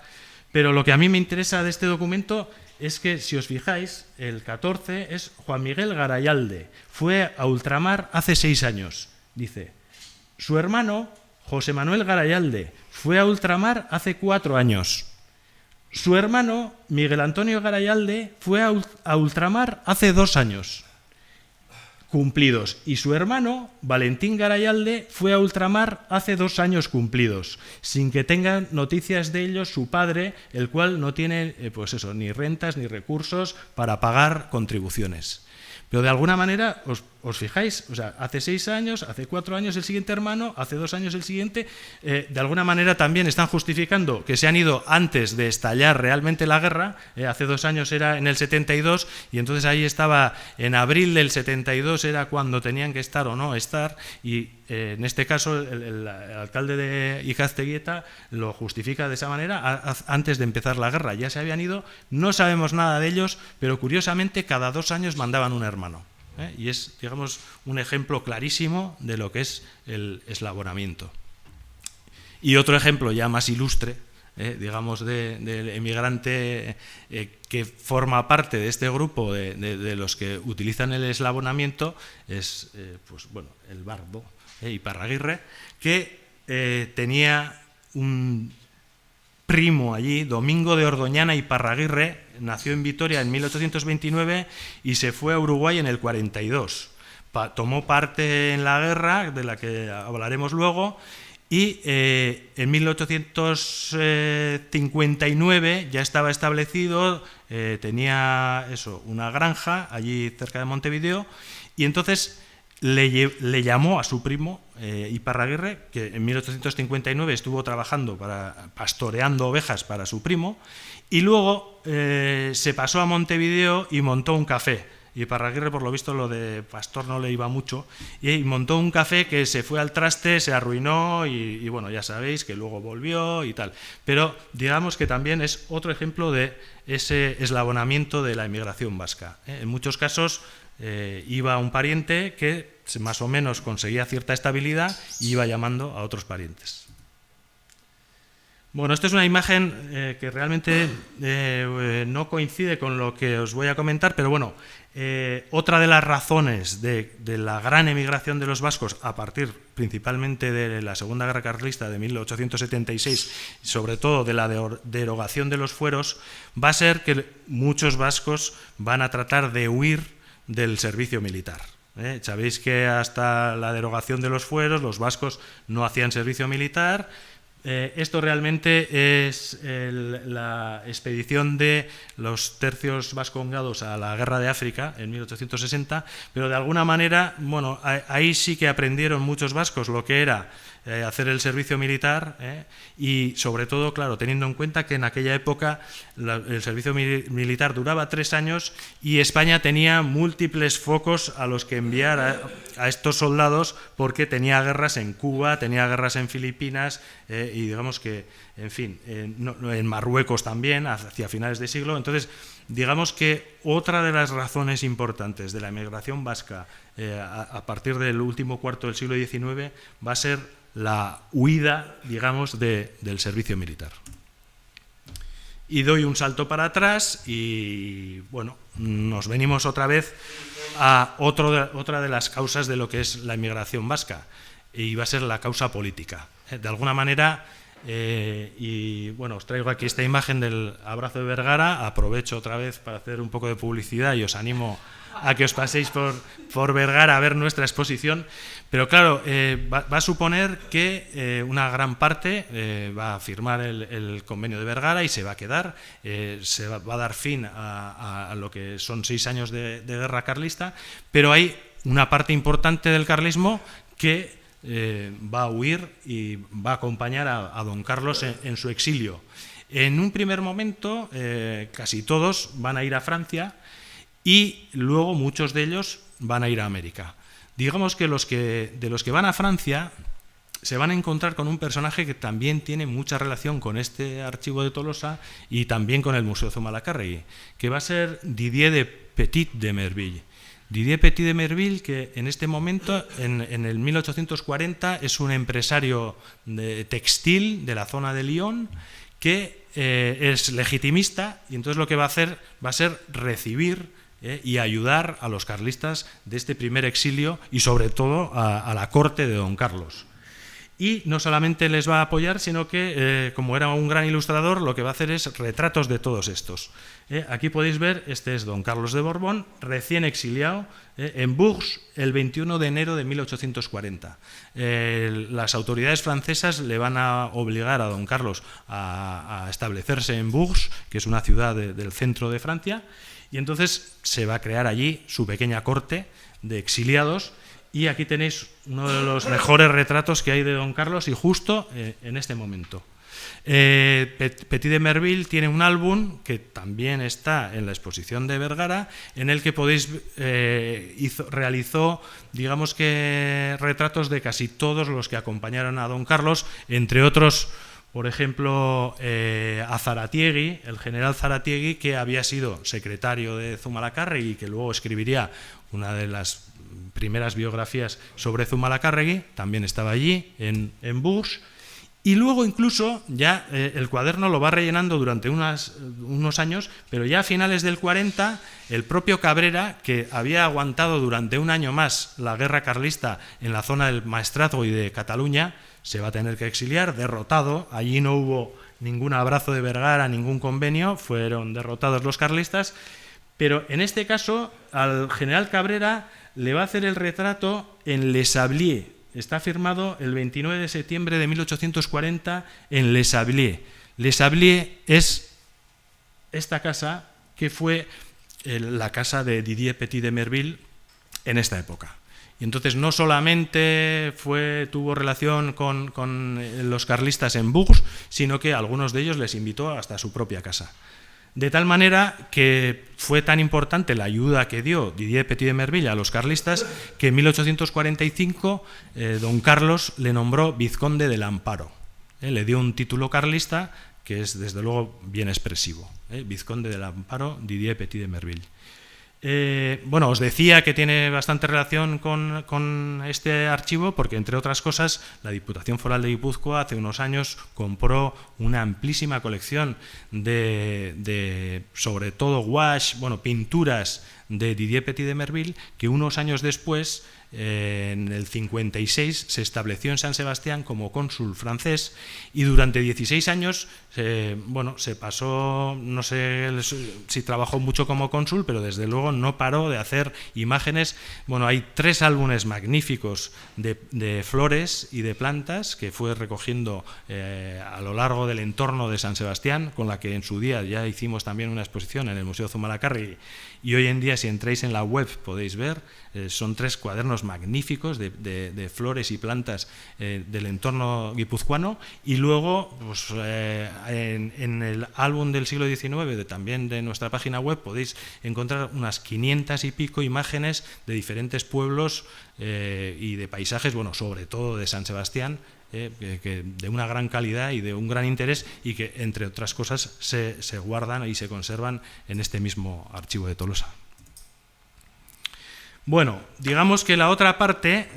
pero lo que a mí me interesa de este documento es que, si os fijáis, el 14 es Juan Miguel Garayalde, fue a ultramar hace 6 años, dice, su hermano José Manuel Garayalde fue a ultramar hace 4 años. Su hermano, Miguel Antonio Garayalde, fue a ultramar hace 2 años cumplidos. Y su hermano, Valentín Garayalde, fue a ultramar hace 2 años cumplidos, sin que tengan noticias de ellos su padre, el cual no tiene pues eso, ni rentas ni recursos para pagar contribuciones. Pero de alguna manera, os fijáis, o sea, hace 6 años, hace 4 años el siguiente hermano, hace 2 años el siguiente, de alguna manera también están justificando que se han ido antes de estallar realmente la guerra, hace 2 años era en el 72 y entonces ahí estaba, en abril del 72 era cuando tenían que estar o no estar y en este caso el alcalde de Ikasteguieta lo justifica de esa manera antes de empezar la guerra, ya se habían ido, no sabemos nada de ellos, pero curiosamente cada 2 años mandaban un hermano. Y es, digamos, un ejemplo clarísimo de lo que es el eslabonamiento. Y otro ejemplo ya más ilustre, digamos, del emigrante que forma parte de este grupo de los que utilizan el eslabonamiento es, pues bueno, el Barbo Iparraguirre, que tenía un primo allí, Domingo de Ordoñana Iparraguirre, nació en Vitoria en 1829 y se fue a Uruguay en el 42. Tomó parte en la guerra, de la que hablaremos luego, y en 1859 ya estaba establecido, tenía una granja allí cerca de Montevideo, y entonces le llamó a su primo Iparraguirre, que en 1859 estuvo trabajando pastoreando ovejas para su primo, y luego se pasó a Montevideo y montó un café. Iparraguirre, por lo visto, lo de pastor no le iba mucho, y montó un café que se fue al traste, se arruinó y bueno, ya sabéis que luego volvió y tal. Pero digamos que también es otro ejemplo de ese eslabonamiento de la inmigración vasca. En muchos casos iba un pariente que más o menos conseguía cierta estabilidad y iba llamando a otros parientes. Bueno, esta es una imagen que realmente no coincide con lo que os voy a comentar, pero bueno, otra de las razones de la gran emigración de los vascos a partir principalmente de la Segunda Guerra Carlista de 1876, sobre todo de la derogación de los fueros, va a ser que muchos vascos van a tratar de huir del servicio militar. Sabéis que hasta la derogación de los fueros los vascos no hacían servicio militar. Esto realmente es la expedición de los tercios vascongados a la Guerra de África en 1860, pero de alguna manera, bueno, ahí sí que aprendieron muchos vascos lo que era hacer el servicio militar y sobre todo, claro, teniendo en cuenta que en aquella época el servicio militar duraba 3 años y España tenía múltiples focos a los que enviar a estos soldados porque tenía guerras en Cuba, tenía guerras en Filipinas y digamos que, en fin, en Marruecos también, hacia finales de siglo. Entonces, digamos que otra de las razones importantes de la emigración vasca a partir del último cuarto del siglo XIX va a ser la huida, digamos, del servicio militar. Y doy un salto para atrás y, bueno, nos venimos otra vez a otra de las causas de lo que es la emigración vasca, y va a ser la causa política. De alguna manera, y bueno, os traigo aquí esta imagen del abrazo de Vergara, aprovecho otra vez para hacer un poco de publicidad y os animo a que os paséis por Vergara a ver nuestra exposición, pero claro, va a suponer que una gran parte va a firmar el convenio de Vergara y se va a quedar, se va a dar fin a lo que son 6 años de guerra carlista, pero hay una parte importante del carlismo que va a huir y va a acompañar a don Carlos en su exilio. En un primer momento, casi todos van a ir a Francia y luego muchos de ellos van a ir a América. Digamos que de los que van a Francia se van a encontrar con un personaje que también tiene mucha relación con este archivo de Tolosa y también con el Museo Zumalacárregui, que va a ser Didier de Petit de Merville. Didier Petit de Merville, que en este momento, en el 1840, es un empresario textil de la zona de Lyon, que es legitimista, y entonces lo que va a hacer va a ser recibir y ayudar a los carlistas de este primer exilio y sobre todo a la corte de don Carlos. Y no solamente les va a apoyar, sino que, como era un gran ilustrador, lo que va a hacer es retratos de todos estos. Aquí podéis ver, este es don Carlos de Borbón, recién exiliado en Bourges el 21 de enero de 1840. Las autoridades francesas le van a obligar a don Carlos a establecerse en Bourges, que es una ciudad del centro de Francia, y entonces se va a crear allí su pequeña corte de exiliados. Y aquí tenéis uno de los mejores retratos que hay de don Carlos y justo en este momento. Petit de Merville tiene un álbum que también está en la exposición de Vergara, en el que realizó, digamos que, retratos de casi todos los que acompañaron a don Carlos, entre otros, por ejemplo, a Zaratiegui, el general Zaratiegui, que había sido secretario de Zumalacárregui y que luego escribiría una de las primeras biografías sobre Zumalacárregui, también estaba allí, en Bourges, y luego incluso ya el cuaderno lo va rellenando durante unos años, pero ya a finales del 40, el propio Cabrera, que había aguantado durante un año más la guerra carlista en la zona del Maestrazgo y de Cataluña, se va a tener que exiliar, derrotado. Allí no hubo ningún abrazo de Vergara, ningún convenio, fueron derrotados los carlistas, pero en este caso al general Cabrera le va a hacer el retrato en Les Sabliers. Está firmado el 29 de septiembre de 1840 en Les Sabliers. Les Sabliers es esta casa que fue la casa de Didier Petit de Merville en esta época. Y entonces no solamente tuvo relación con los carlistas en Bourges, sino que a algunos de ellos les invitó hasta su propia casa. De tal manera que fue tan importante la ayuda que dio Didier Petit de Merville a los carlistas que en 1845 don Carlos le nombró vizconde del Amparo. Le dio un título carlista que es desde luego bien expresivo. Vizconde del Amparo, Didier Petit de Merville. Bueno, os decía que tiene bastante relación con este archivo porque, entre otras cosas, la Diputación Foral de Guipúzcoa hace unos años compró una amplísima colección de sobre todo gouache, bueno, pinturas de Didier Petit de Merville, que unos años después, en el 56, se estableció en San Sebastián como cónsul francés y durante 16 años bueno, se pasó, no sé si trabajó mucho como cónsul, pero desde luego no paró de hacer imágenes. Bueno, hay 3 álbumes magníficos de flores y de plantas que fue recogiendo a lo largo del entorno de San Sebastián, con la que en su día ya hicimos también una exposición en el Museo Zumalacárregui, y hoy en día, si entráis en la web, podéis ver, son 3 cuadernos magníficos de flores y plantas del entorno guipuzcoano, y luego pues, en el álbum del siglo XIX, también de nuestra página web, podéis encontrar unas 500 y pico imágenes de diferentes pueblos y de paisajes, bueno, sobre todo de San Sebastián, que de una gran calidad y de un gran interés, y que, entre otras cosas, se guardan y se conservan en este mismo archivo de Tolosa. Bueno, digamos que la otra parte,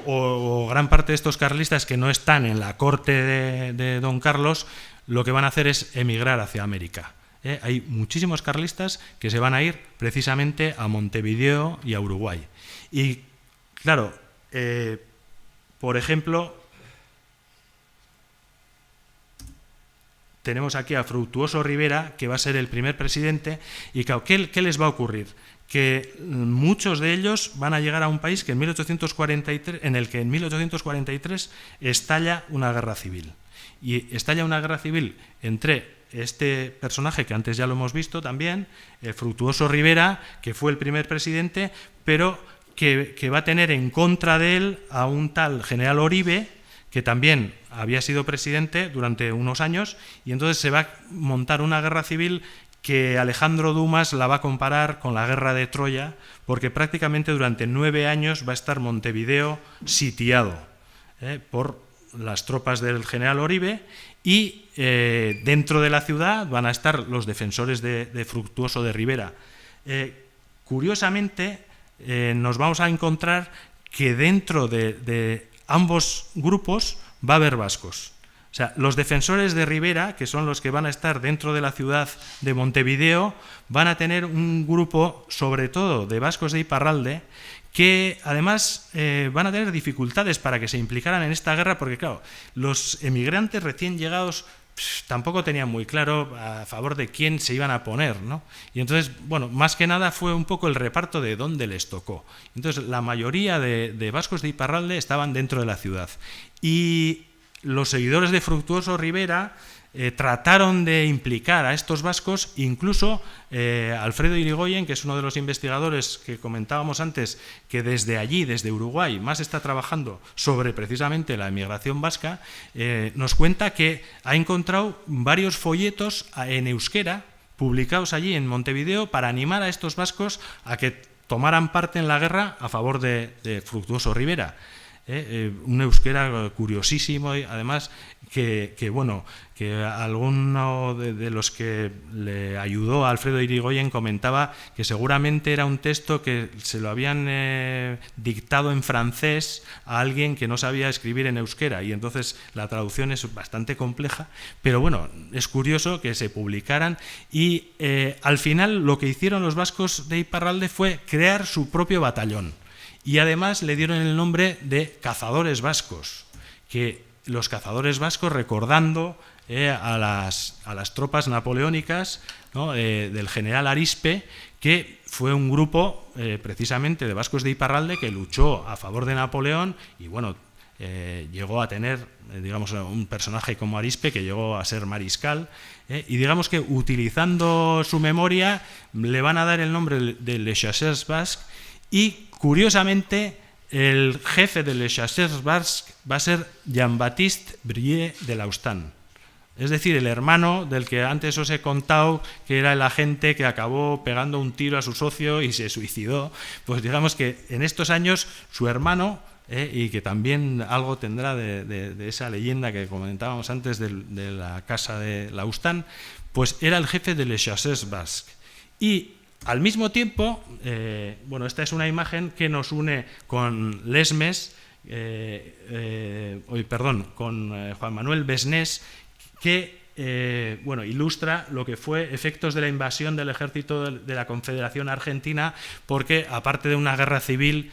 o gran parte de estos carlistas que no están en la corte de don Carlos, lo que van a hacer es emigrar hacia América. Hay muchísimos carlistas que se van a ir precisamente a Montevideo y a Uruguay. Y, claro, por ejemplo, tenemos aquí a Fructuoso Rivera, que va a ser el primer presidente, y claro, ¿qué les va a ocurrir? Que muchos de ellos van a llegar a un país que en el que en 1843 estalla una guerra civil. Y estalla una guerra civil entre este personaje, que antes ya lo hemos visto también, Fructuoso Rivera, que fue el primer presidente, pero que va a tener en contra de él a un tal general Oribe, que también había sido presidente durante unos años, y entonces se va a montar una guerra civil que Alejandro Dumas la va a comparar con la guerra de Troya, porque prácticamente durante 9 años va a estar Montevideo sitiado por las tropas del general Oribe, y dentro de la ciudad van a estar los defensores de Fructuoso de Rivera. Curiosamente, nos vamos a encontrar que dentro de ambos grupos va a haber vascos. O sea, los defensores de Rivera, que son los que van a estar dentro de la ciudad de Montevideo, van a tener un grupo, sobre todo de vascos de Iparralde, que además van a tener dificultades para que se implicaran en esta guerra, porque claro, los emigrantes recién llegados tampoco tenían muy claro a favor de quién se iban a poner, ¿no? Y entonces, bueno, más que nada fue un poco el reparto de dónde les tocó. Entonces, la mayoría de vascos de Iparralde estaban dentro de la ciudad. Y los seguidores de Fructuoso Rivera trataron de implicar a estos vascos, incluso Alfredo Irigoyen, que es uno de los investigadores que comentábamos antes, que desde allí, desde Uruguay, más está trabajando sobre precisamente la emigración vasca, nos cuenta que ha encontrado varios folletos en euskera publicados allí en Montevideo para animar a estos vascos a que tomaran parte en la guerra a favor de Fructuoso Rivera. Un euskera curiosísimo, y además que alguno de los que le ayudó a Alfredo Irigoyen comentaba que seguramente era un texto que se lo habían dictado en francés a alguien que no sabía escribir en euskera, y entonces la traducción es bastante compleja, pero bueno, es curioso que se publicaran, y al final lo que hicieron los vascos de Iparralde fue crear su propio batallón. Y además le dieron el nombre de cazadores vascos, que los cazadores vascos, recordando a las tropas napoleónicas, ¿no? Del general Arispe, que fue un grupo precisamente de vascos de Iparralde que luchó a favor de Napoleón, y bueno, llegó a tener, digamos, un personaje como Arispe que llegó a ser mariscal, y digamos que utilizando su memoria le van a dar el nombre de Les Chasseurs Basques. Y, curiosamente, el jefe de Les Chasseurs Basques va a ser Jean-Baptiste Brillet de Laustan. Es decir, el hermano del que antes os he contado, que era el agente que acabó pegando un tiro a su socio y se suicidó. Pues digamos que en estos años su hermano, y que también algo tendrá de esa leyenda que comentábamos antes de la casa de Laustan, pues era el jefe de Les Chasseurs Basques. Y Al mismo tiempo, bueno, esta es una imagen que nos une con Lesmes, con Juan Manuel Besnés, que bueno, ilustra lo que fue efectos de la invasión del ejército de la Confederación Argentina, porque aparte de una guerra civil,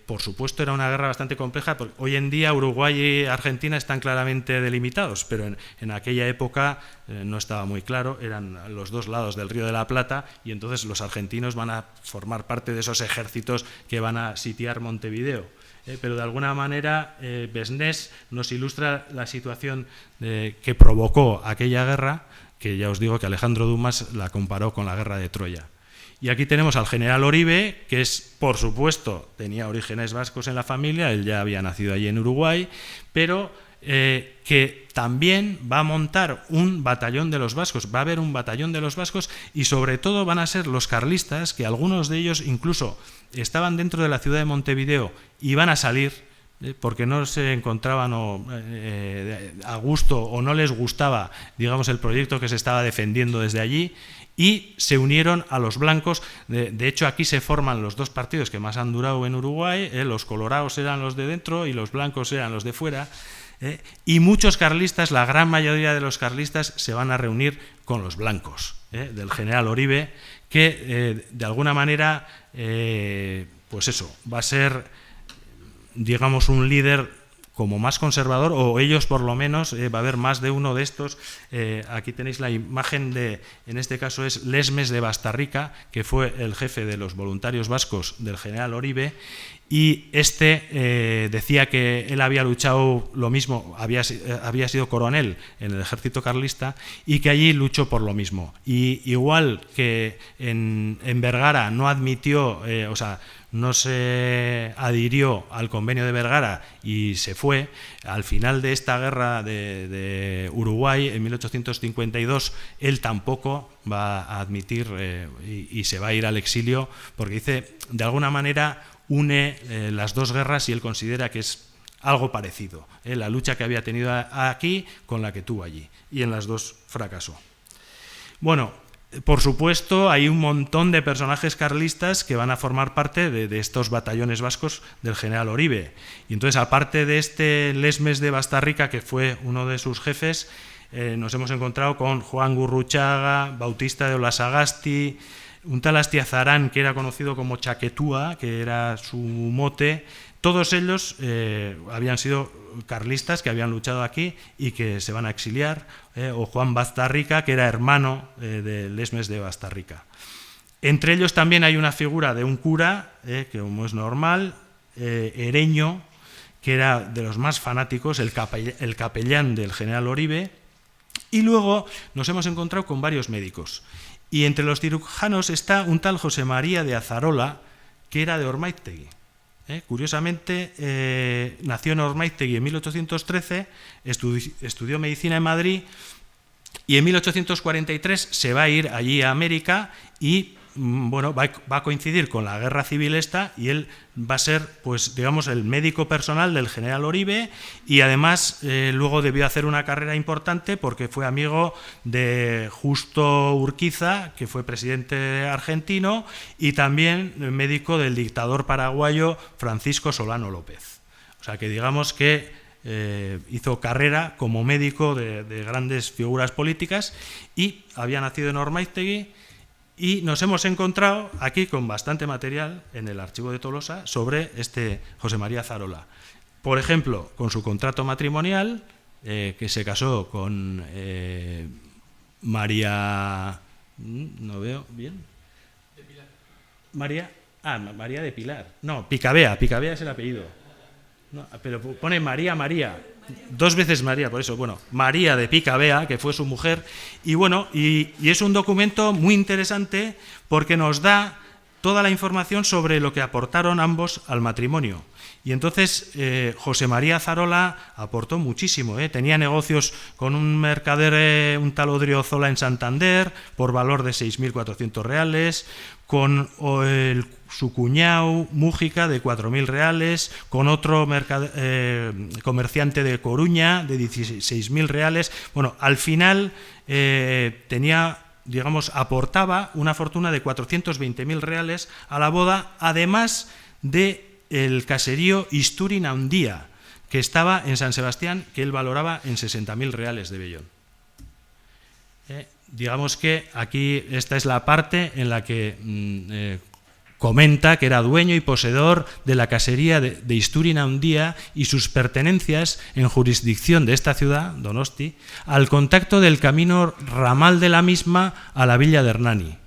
por supuesto era una guerra bastante compleja, porque hoy en día Uruguay y Argentina están claramente delimitados, pero en aquella época no estaba muy claro, eran los dos lados del Río de la Plata, y entonces los argentinos van a formar parte de esos ejércitos que van a sitiar Montevideo. Pero de alguna manera Besnés nos ilustra la situación que provocó aquella guerra, que ya os digo que Alejandro Dumas la comparó con la guerra de Troya. Y aquí tenemos al general Oribe, que es, por supuesto, tenía orígenes vascos en la familia, él ya había nacido allí en Uruguay, pero que también va a montar un batallón de los vascos, va a haber un batallón de los vascos, y sobre todo van a ser los carlistas, que algunos de ellos incluso estaban dentro de la ciudad de Montevideo y van a salir porque no se encontraban a gusto o no les gustaba, digamos, el proyecto que se estaba defendiendo desde allí, y se unieron a los blancos. De hecho, aquí se forman los dos partidos que más han durado en Uruguay, los colorados eran los de dentro y los blancos eran los de fuera. Y muchos carlistas, la gran mayoría de los carlistas, se van a reunir con los blancos, del general Oribe, que de alguna manera, pues eso, va a ser, digamos, un líder como más conservador, o ellos por lo menos, va a haber más de uno de estos. Aquí tenéis la imagen de, en este caso es Lesmes de Bastarrica, que fue el jefe de los voluntarios vascos del general Oribe, y decía que él había luchado lo mismo, había sido coronel en el ejército carlista, y que allí luchó por lo mismo. Y igual que en Vergara no admitió, no se adhirió al convenio de Vergara y se fue, al final de esta guerra de Uruguay, en 1852, él tampoco va a admitir y se va a ir al exilio, porque dice, de alguna manera, une las dos guerras, y él considera que es algo parecido, la lucha que había tenido aquí con la que tuvo allí, y en las dos fracasó. Bueno, por supuesto, hay un montón de personajes carlistas que van a formar parte de estos batallones vascos del general Oribe. Y entonces, aparte de este Lesmes de Bastarrica, que fue uno de sus jefes, nos hemos encontrado con Juan Gurruchaga, Bautista de Olasagasti, un tal Astiazarán, que era conocido como Chaquetúa, que era su mote. Todos ellos habían sido carlistas que habían luchado aquí y que se van a exiliar, o Juan Bastarrica, que era hermano de Lesmes de Bastarrica. Entre ellos también hay una figura de un cura, que como es normal, Ereño, que era de los más fanáticos, el capellán del general Oribe, y luego nos hemos encontrado con varios médicos. Y entre los cirujanos está un tal José María de Azarola, que era de Ormáiztegui. Curiosamente, nació en Ormáiztegui en 1813, estudió medicina en Madrid, y en 1843 se va a ir allí a América, y bueno, va a coincidir con la guerra civil esta, y él va a ser, pues digamos, el médico personal del general Oribe, y además luego debió hacer una carrera importante porque fue amigo de Justo Urquiza, que fue presidente argentino, y también médico del dictador paraguayo Francisco Solano López. O sea que digamos que hizo carrera como médico de grandes figuras políticas, y había nacido en Ormáiztegui. Y nos hemos encontrado aquí con bastante material en el archivo de Tolosa sobre este José María Azarola. Por ejemplo, con su contrato matrimonial, que se casó con María... No veo bien. De Pilar. María de Pilar. No, Picabea es el apellido. No, pero pone María. Dos veces María, por eso, bueno, María de Picabea, que fue su mujer, y bueno, y es un documento muy interesante porque nos da toda la información sobre lo que aportaron ambos al matrimonio. Y entonces José María Azarola aportó muchísimo, tenía negocios con un mercader, un tal Odriozola en Santander, por valor de 6.400 reales, con su cuñado Mújica de 4.000 reales, con otro comerciante de Coruña de 16.000 reales. Bueno, al final tenía digamos, aportaba una fortuna de 420.000 reales a la boda, además del caserío Isturin-Aundía, que estaba en San Sebastián, que él valoraba en 60.000 reales de vellón. Digamos que aquí esta es la parte en la que comenta que era dueño y poseedor de la casería de Isturin-Aundía y sus pertenencias en jurisdicción de esta ciudad, Donosti, al contacto del camino ramal de la misma a la villa de Hernani.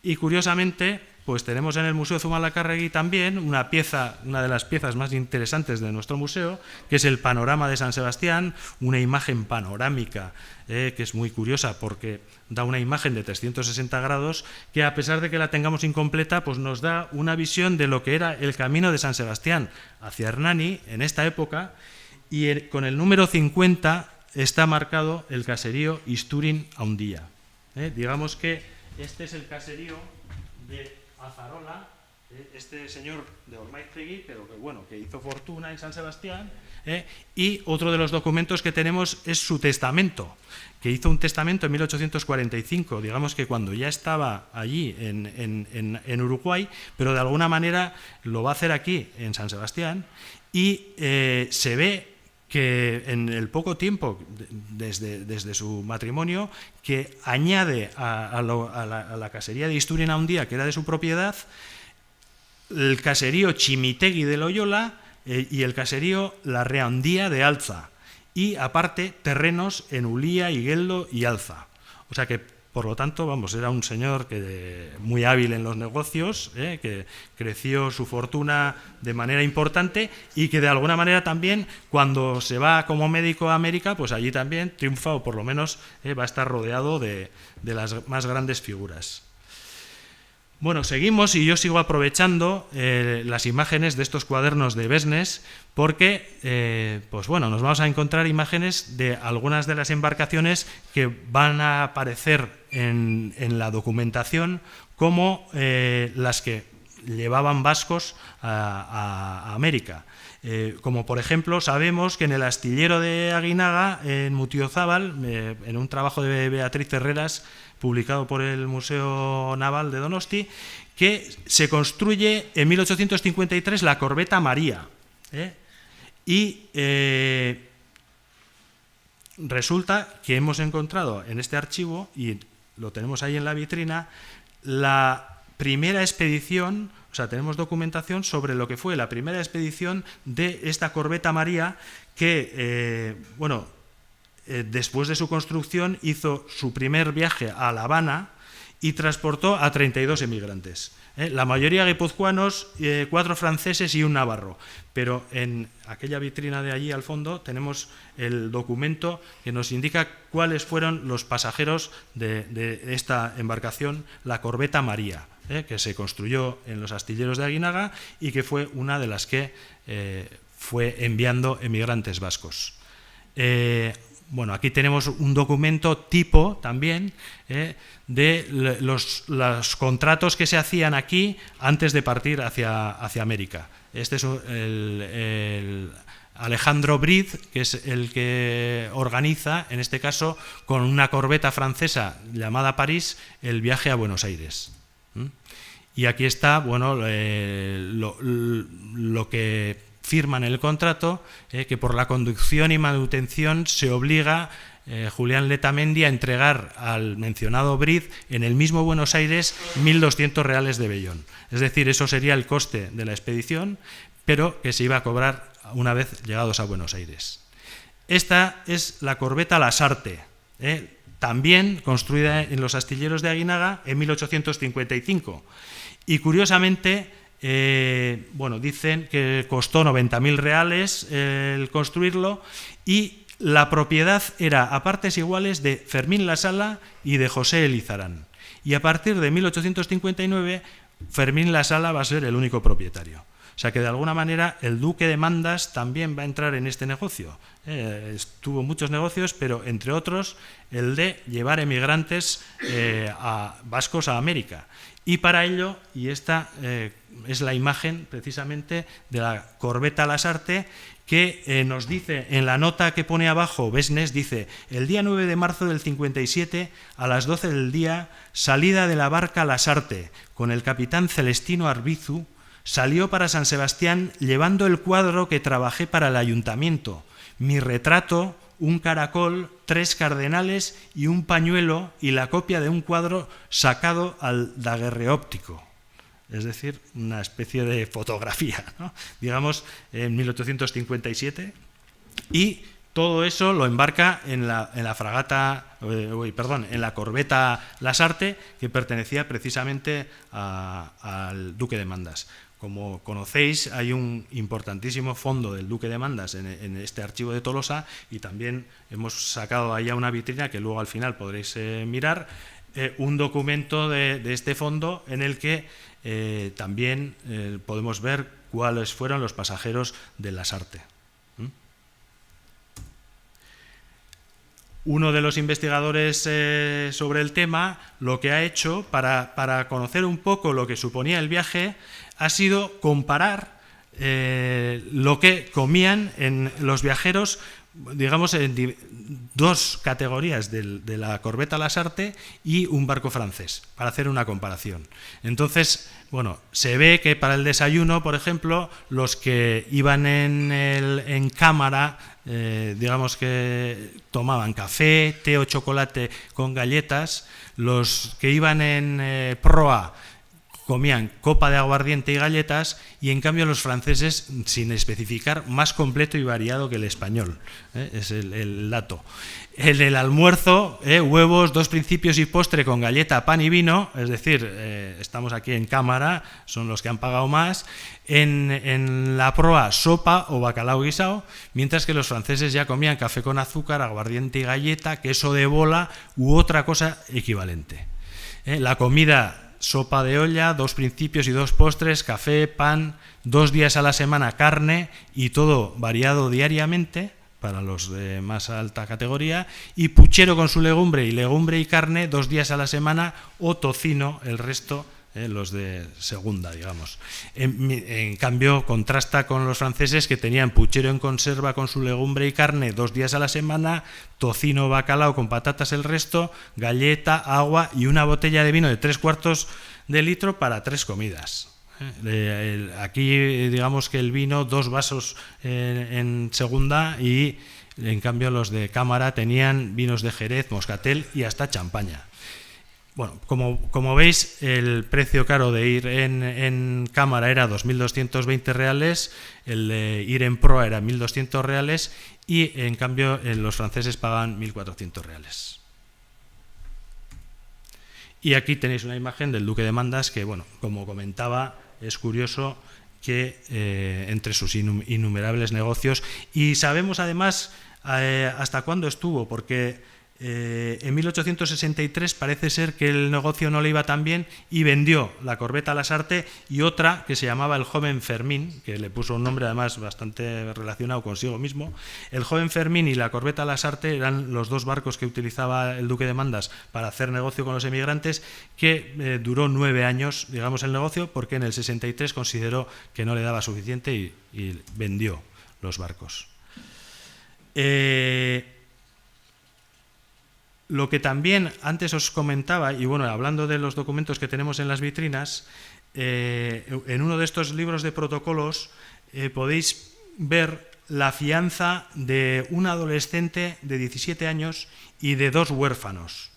Y curiosamente, pues tenemos en el Museo Zumalacárregui también una de las piezas más interesantes de nuestro museo, que es el panorama de San Sebastián, una imagen panorámica que es muy curiosa porque da una imagen de 360 grados que, a pesar de que la tengamos incompleta, pues nos da una visión de lo que era el camino de San Sebastián hacia Hernani en esta época, y con el número 50 está marcado el caserío Isturin-Aundía. Digamos que este es el caserío de Azarola, este señor de Ormaiztegui, pero que, bueno, que hizo fortuna en San Sebastián, y otro de los documentos que tenemos es su testamento, que hizo un testamento en 1845, digamos que cuando ya estaba allí en Uruguay, pero de alguna manera lo va a hacer aquí en San Sebastián, y se ve que en el poco tiempo desde su matrimonio, que añade a la casería de Isturin-Aundía, que era de su propiedad, el caserío Chimitegui de Loyola y el caserío La Reandía de Alza, y aparte terrenos en Ulía, Igueldo y Alza. O sea que, por lo tanto, vamos, era un señor muy hábil en los negocios, que creció su fortuna de manera importante y que de alguna manera también, cuando se va como médico a América, pues allí también triunfa, o por lo menos va a estar rodeado de las más grandes figuras. Bueno, seguimos y yo sigo aprovechando las imágenes de estos cuadernos de Besnes porque, pues bueno, nos vamos a encontrar imágenes de algunas de las embarcaciones que van a aparecer en la documentación como las que llevaban vascos a América. Como por ejemplo, sabemos que en el astillero de Aguinaga, en Mutiozábal, en un trabajo de Beatriz Herreras, publicado por el Museo Naval de Donosti, que se construye en 1853 la corbeta María. Y resulta que hemos encontrado en este archivo, y lo tenemos ahí en la vitrina, la primera expedición, o sea, tenemos documentación sobre lo que fue la primera expedición de esta corbeta María, que, después de su construcción hizo su primer viaje a La Habana y transportó a 32 emigrantes. La mayoría guipuzcoanos, 4 franceses y un navarro. Pero en aquella vitrina de allí al fondo tenemos el documento que nos indica cuáles fueron los pasajeros de esta embarcación, la corbeta María, que se construyó en los astilleros de Aguinaga y que fue una de las que fue enviando emigrantes vascos. Bueno, aquí tenemos un documento tipo también de los contratos que se hacían aquí antes de partir hacia América. Este es el Alejandro Briz, que es el que organiza, en este caso, con una corbeta francesa llamada París, el viaje a Buenos Aires. Y aquí está, bueno, lo que firman el contrato, que por la conducción y manutención se obliga Julián Letamendi a entregar al mencionado Briz en el mismo Buenos Aires 1.200 reales de vellón. Es decir, eso sería el coste de la expedición, pero que se iba a cobrar una vez llegados a Buenos Aires. Esta es la corbeta Lasarte, también construida en los astilleros de Aguinaga en 1855. Y curiosamente, dicen que costó 90.000 reales el construirlo, y la propiedad era a partes iguales de Fermín Lasala y de José Elizarán. Y a partir de 1859, Fermín Lasala va a ser el único propietario. O sea que de alguna manera el duque de Mandas también va a entrar en este negocio. Tuvo muchos negocios, pero entre otros el de llevar emigrantes vascos a América. Y para ello, y esta es la imagen precisamente de la corbeta Lasarte, que nos dice, en la nota que pone abajo, Besnes dice: el día 9 de marzo del 57, a las 12 del día, salida de la barca Lasarte, con el capitán Celestino Arbizu, salió para San Sebastián llevando el cuadro que trabajé para el ayuntamiento, mi retrato, un caracol, 3 cardenales y un pañuelo y la copia de un cuadro sacado al daguerreóptico. Es decir, una especie de fotografía, ¿no? Digamos, en 1857, y todo eso lo embarca en la corbeta Lasarte, que pertenecía precisamente al duque de Mandas. Como conocéis, hay un importantísimo fondo del duque de Mandas en este archivo de Tolosa, y también hemos sacado allá una vitrina que luego al final podréis mirar, un documento de este fondo en el que también podemos ver cuáles fueron los pasajeros de Lasarte. Uno de los investigadores sobre el tema, lo que ha hecho para conocer un poco lo que suponía el viaje, ha sido comparar lo que comían en los viajeros, digamos, en 2 categorías de la corbeta Lasarte y un barco francés, para hacer una comparación. Entonces, bueno, se ve que para el desayuno, por ejemplo, los que iban en cámara, digamos que tomaban café, té o chocolate con galletas; los que iban en proa comían copa de aguardiente y galletas, y en cambio los franceses, sin especificar, más completo y variado que el español. Es el dato. En el almuerzo, huevos, 2 principios y postre con galleta, pan y vino, es decir, estamos aquí en cámara, son los que han pagado más. En la proa, sopa o bacalao guisado, mientras que los franceses ya comían café con azúcar, aguardiente y galleta, queso de bola u otra cosa equivalente. La comida: sopa de olla, 2 principios y 2 postres, café, pan, 2 días a la semana carne, y todo variado diariamente para los de más alta categoría, y puchero con su legumbre y carne 2 días a la semana, o tocino el resto, los de segunda, digamos. En cambio, contrasta con los franceses, que tenían puchero en conserva con su legumbre y carne 2 días a la semana, tocino, bacalao con patatas el resto, galleta, agua y una botella de vino de 3/4 de litro para 3 comidas. Aquí, digamos que el vino, 2 vasos en segunda, y en cambio los de cámara tenían vinos de Jerez, moscatel y hasta champaña. Bueno, como veis, el precio caro de ir en cámara era 2.220 reales, el de ir en proa era 1.200 reales, y en cambio los franceses pagan 1.400 reales. Y aquí tenéis una imagen del duque de Mandas que, bueno, como comentaba, es curioso que entre sus innumerables negocios, y sabemos además hasta cuándo estuvo, porque en 1863 parece ser que el negocio no le iba tan bien y vendió la corbeta Lasarte y otra que se llamaba el Joven Fermín, que le puso un nombre además bastante relacionado consigo mismo. El Joven Fermín y la corbeta Lasarte eran los 2 barcos que utilizaba el duque de Mandas para hacer negocio con los emigrantes, que duró 9 años, digamos, el negocio, porque en el 63 consideró que no le daba suficiente y vendió los barcos. Lo que también antes os comentaba, y bueno, hablando de los documentos que tenemos en las vitrinas, en uno de estos libros de protocolos podéis ver la fianza de un adolescente de 17 años y de 2 huérfanos,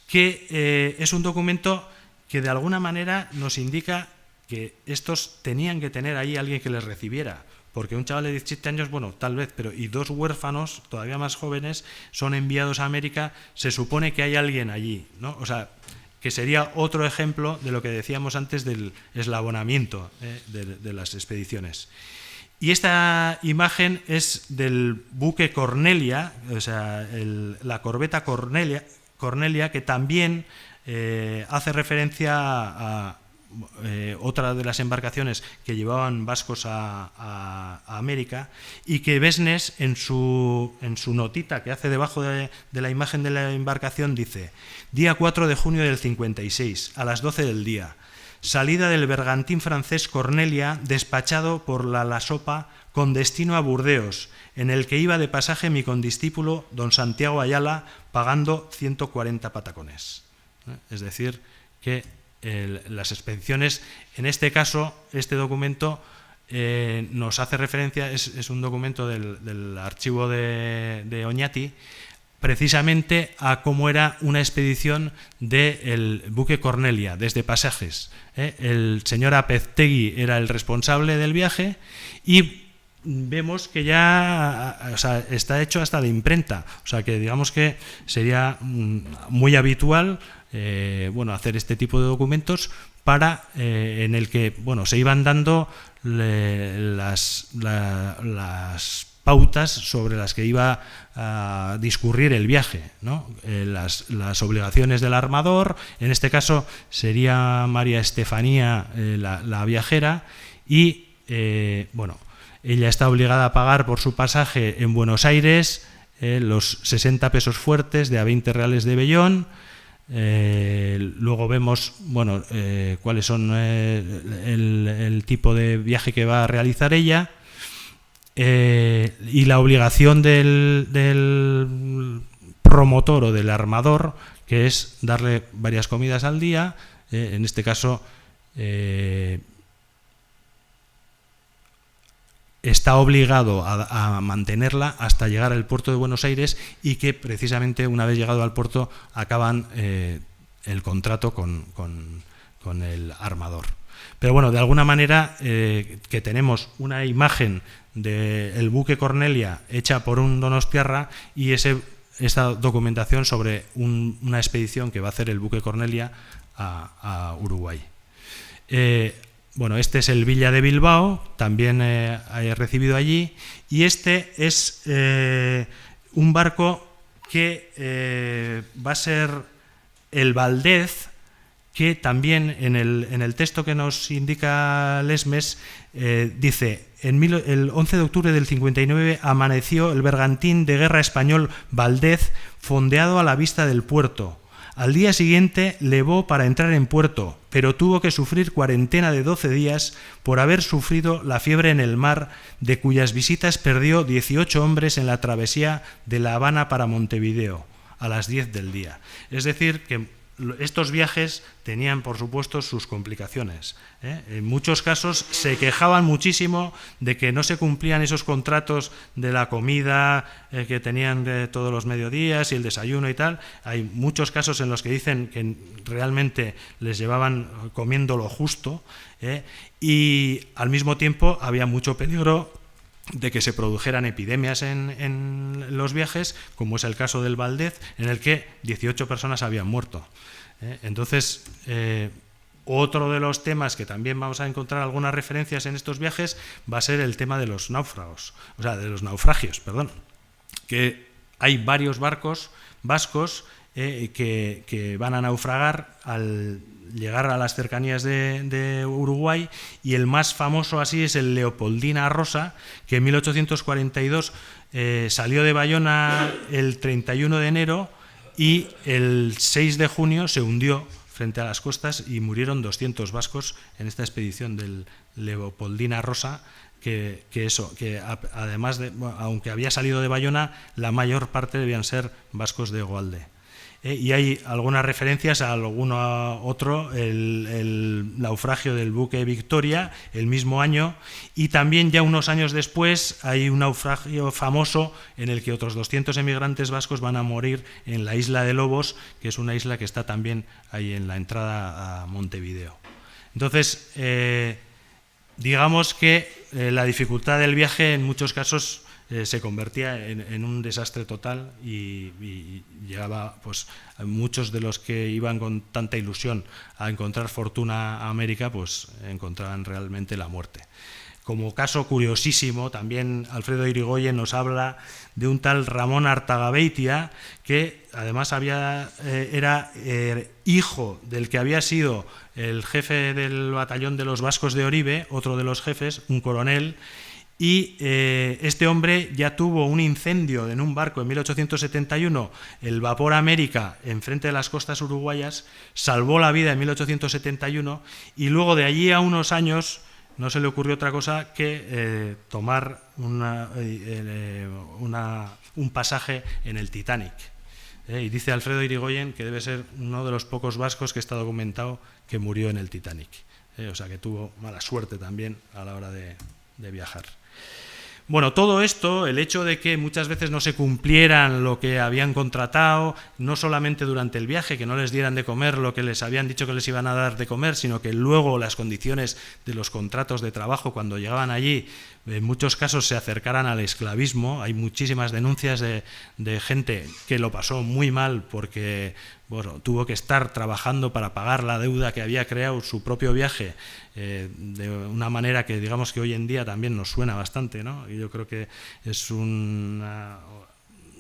que es un documento que de alguna manera nos indica que estos tenían que tener ahí alguien que les recibiera, porque un chaval de 17 años, bueno, tal vez, pero y 2 huérfanos, todavía más jóvenes, son enviados a América, se supone que hay alguien allí, ¿no? O sea, que sería otro ejemplo de lo que decíamos antes del eslabonamiento de las expediciones. Y esta imagen es del buque Cornelia, o sea, la corbeta Cornelia, que también hace referencia a otra de las embarcaciones que llevaban vascos a América, y que Besnes en su notita que hace debajo de la imagen de la embarcación dice: día 4 de junio del 56, a las 12 del día, salida del bergantín francés Cornelia, despachado por la Sopa con destino a Burdeos, en el que iba de pasaje mi condiscípulo don Santiago Ayala, pagando 140 patacones. Es decir, que las expediciones, en este caso, este documento nos hace referencia, es un documento del archivo de Oñati, precisamente a cómo era una expedición del buque Cornelia, desde Pasajes. El señor Apeztegui era el responsable del viaje y vemos que ya, o sea, está hecho hasta de imprenta, o sea que digamos que sería muy habitual hacer este tipo de documentos para en el que se iban dando las pautas sobre las que iba a discurrir el viaje, ¿no? Las obligaciones del armador, en este caso sería María Estefanía la viajera, y ella está obligada a pagar por su pasaje en Buenos Aires los 60 pesos fuertes de a 20 reales de vellón. Luego vemos cuáles son el tipo de viaje que va a realizar ella, y la obligación del promotor o del armador, que es darle varias comidas al día. En este caso está obligado a mantenerla hasta llegar al puerto de Buenos Aires, y que precisamente una vez llegado al puerto acaban el contrato con el armador. Pero de alguna manera que tenemos una imagen del buque Cornelia hecha por un donostiarra y esta documentación sobre una expedición que va a hacer el buque Cornelia a Uruguay. Este es el Villa de Bilbao, también he recibido allí, y este es un barco que va a ser el Valdez, que también en el texto que nos indica Lesmes dice: el 11 de octubre del 59 amaneció el bergantín de guerra español Valdez, fondeado a la vista del puerto. Al día siguiente levó para entrar en puerto, pero tuvo que sufrir cuarentena de 12 días por haber sufrido la fiebre en el mar, de cuyas visitas perdió 18 hombres en la travesía de La Habana para Montevideo, a las 10 del día. Es decir, que estos viajes tenían, por supuesto, sus complicaciones. En muchos casos se quejaban muchísimo de que no se cumplían esos contratos de la comida que tenían de todos los mediodías y el desayuno y tal. Hay muchos casos en los que dicen que realmente les llevaban comiendo lo justo, y al mismo tiempo había mucho peligro de que se produjeran epidemias en los viajes, como es el caso del Valdez, en el que 18 personas habían muerto. Entonces, otro de los temas que también vamos a encontrar algunas referencias en estos viajes va a ser el tema de los náufragos, de los naufragios, perdón, que hay varios barcos vascos que van a naufragar al llegar a las cercanías de Uruguay, y el más famoso así es el Leopoldina Rosa, que en 1842 salió de Bayona el 31 de enero y el 6 de junio se hundió frente a las costas y murieron 200 vascos en esta expedición del Leopoldina Rosa, que además aunque había salido de Bayona, la mayor parte debían ser vascos de Goalde. Y hay algunas referencias a alguno otro, el naufragio del buque Victoria, el mismo año, y también ya unos años después hay un naufragio famoso en el que otros 200 emigrantes vascos van a morir en la isla de Lobos, que es una isla que está también ahí en la entrada a Montevideo. Entonces, digamos que la dificultad del viaje en muchos casos se convertía en un desastre total, y llegaba, pues, muchos de los que iban con tanta ilusión a encontrar fortuna a América, pues encontraban realmente la muerte. Como caso curiosísimo, también Alfredo Irigoyen nos habla de un tal Ramón Artagabeitia, que además era hijo del que había sido el jefe del batallón de los vascos de Oribe, otro de los jefes, un coronel, y este hombre ya tuvo un incendio en un barco en 1871, el vapor América, enfrente de las costas uruguayas, salvó la vida en 1871 y luego de allí a unos años no se le ocurrió otra cosa que tomar un pasaje en el Titanic. Y dice Alfredo Irigoyen que debe ser uno de los pocos vascos que está documentado que murió en el Titanic. O sea que tuvo mala suerte también a la hora de viajar. Bueno, todo esto, el hecho de que muchas veces no se cumplieran lo que habían contratado, no solamente durante el viaje, que no les dieran de comer lo que les habían dicho que les iban a dar de comer, sino que luego las condiciones de los contratos de trabajo cuando llegaban allí, en muchos casos se acercaran al esclavismo. Hay muchísimas denuncias de gente que lo pasó muy mal porque tuvo que estar trabajando para pagar la deuda que había creado su propio viaje, de una manera que digamos que hoy en día también nos suena bastante, ¿no? Y yo creo que es una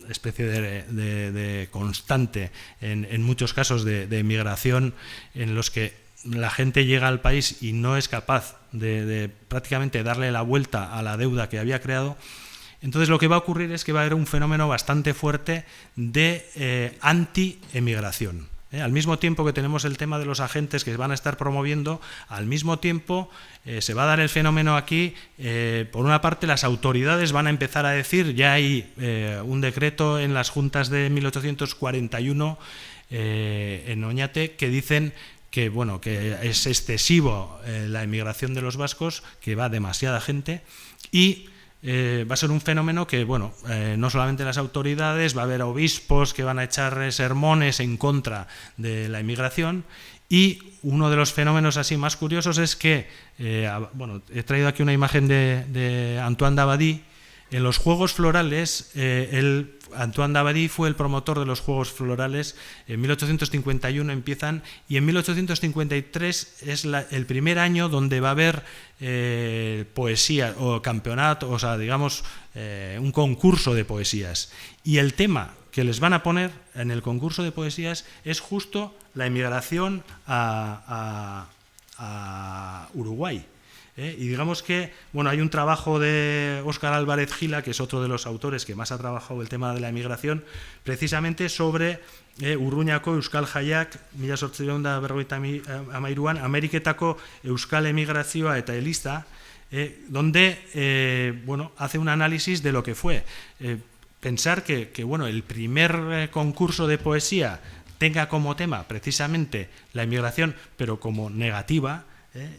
especie de constante en muchos casos de emigración en los que la gente llega al país y no es capaz de prácticamente darle la vuelta a la deuda que había creado. Entonces lo que va a ocurrir es que va a haber un fenómeno bastante fuerte de anti-emigración. Al mismo tiempo que tenemos el tema de los agentes que van a estar promoviendo, al mismo tiempo se va a dar el fenómeno aquí. Por una parte, las autoridades van a empezar a decir, ya hay un decreto en las juntas de 1841 en Oñate que dicen que, bueno, que es excesivo la emigración de los vascos, que va demasiada gente y va a ser un fenómeno que, bueno, no solamente las autoridades, va a haber obispos que van a echar sermones en contra de la inmigración. Y uno de los fenómenos así más curiosos es que, bueno, he traído aquí una imagen de Antoine Dabadie. En los Juegos Florales, Antoine Dabadie fue el promotor de los Juegos Florales. En 1851 empiezan y en 1853 es el primer año donde va a haber poesía o campeonato, o sea, digamos, un concurso de poesías. Y el tema que les van a poner en el concurso de poesías es justo la emigración a Uruguay. Y digamos que, bueno, hay un trabajo de Óscar Álvarez Gila, que es otro de los autores que más ha trabajado el tema de la emigración, precisamente sobre Urruñako Euskal Jaiak 1853 Ameriketako Euskal Emigrazioa eta Eliza, donde bueno, hace un análisis de lo que fue. Pensar que bueno, el primer concurso de poesía tenga como tema precisamente la inmigración, pero como negativa.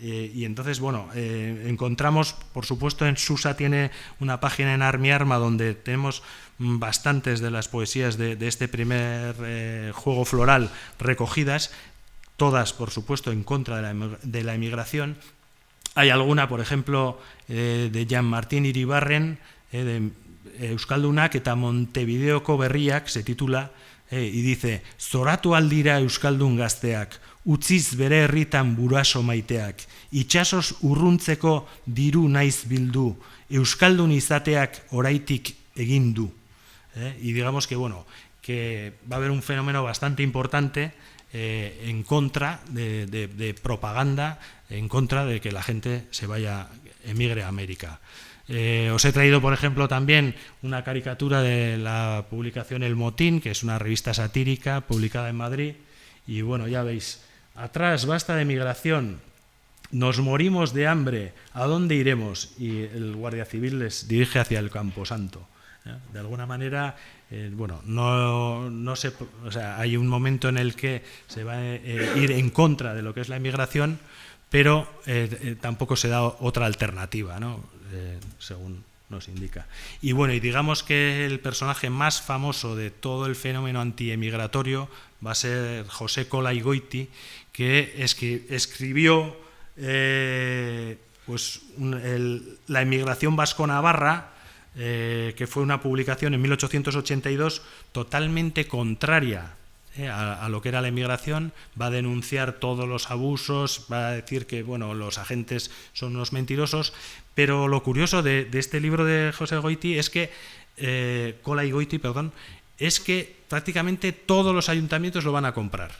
Y entonces, bueno, encontramos, por supuesto, en Susa tiene una página en Armi Arma donde tenemos bastantes de las poesías de este primer juego floral recogidas, todas, por supuesto, en contra de la emigración. Hay alguna, por ejemplo, de Jean-Martín Iribarren, de Euskaldunak eta Montevideoko berriak, se titula, y dice: zoratu aldira Euskaldun gazteak, utziz bere herritan buraso maiteak, itxasos urruntzeko diru naiz bildu, Euskaldun izateak oraitik egin du. Y digamos que, bueno, que va a haber un fenómeno bastante importante en contra de propaganda, en contra de que la gente se vaya, emigre a América. Os he traído, por ejemplo, también una caricatura de la publicación El Motín, que es una revista satírica publicada en Madrid, y bueno, ya veis, atrás basta de migración, nos morimos de hambre, ¿a dónde iremos? Y el guardia civil les dirige hacia el Camposanto. De alguna manera, bueno, no se, o sea, hay un momento en el que se va a ir en contra de lo que es la inmigración, pero tampoco se da otra alternativa, ¿no? Según nos indica. Y bueno, y digamos que el personaje más famoso de todo el fenómeno antiemigratorio va a ser José Cola y Goiti, que escribió pues La emigración vasco-navarra, que fue una publicación en 1882 totalmente contraria a lo que era la inmigración. Va a denunciar todos los abusos, va a decir que, bueno, los agentes son unos mentirosos, pero lo curioso de este libro de José Goiti es que, Cola y Goiti, perdón, es que prácticamente todos los ayuntamientos lo van a comprar.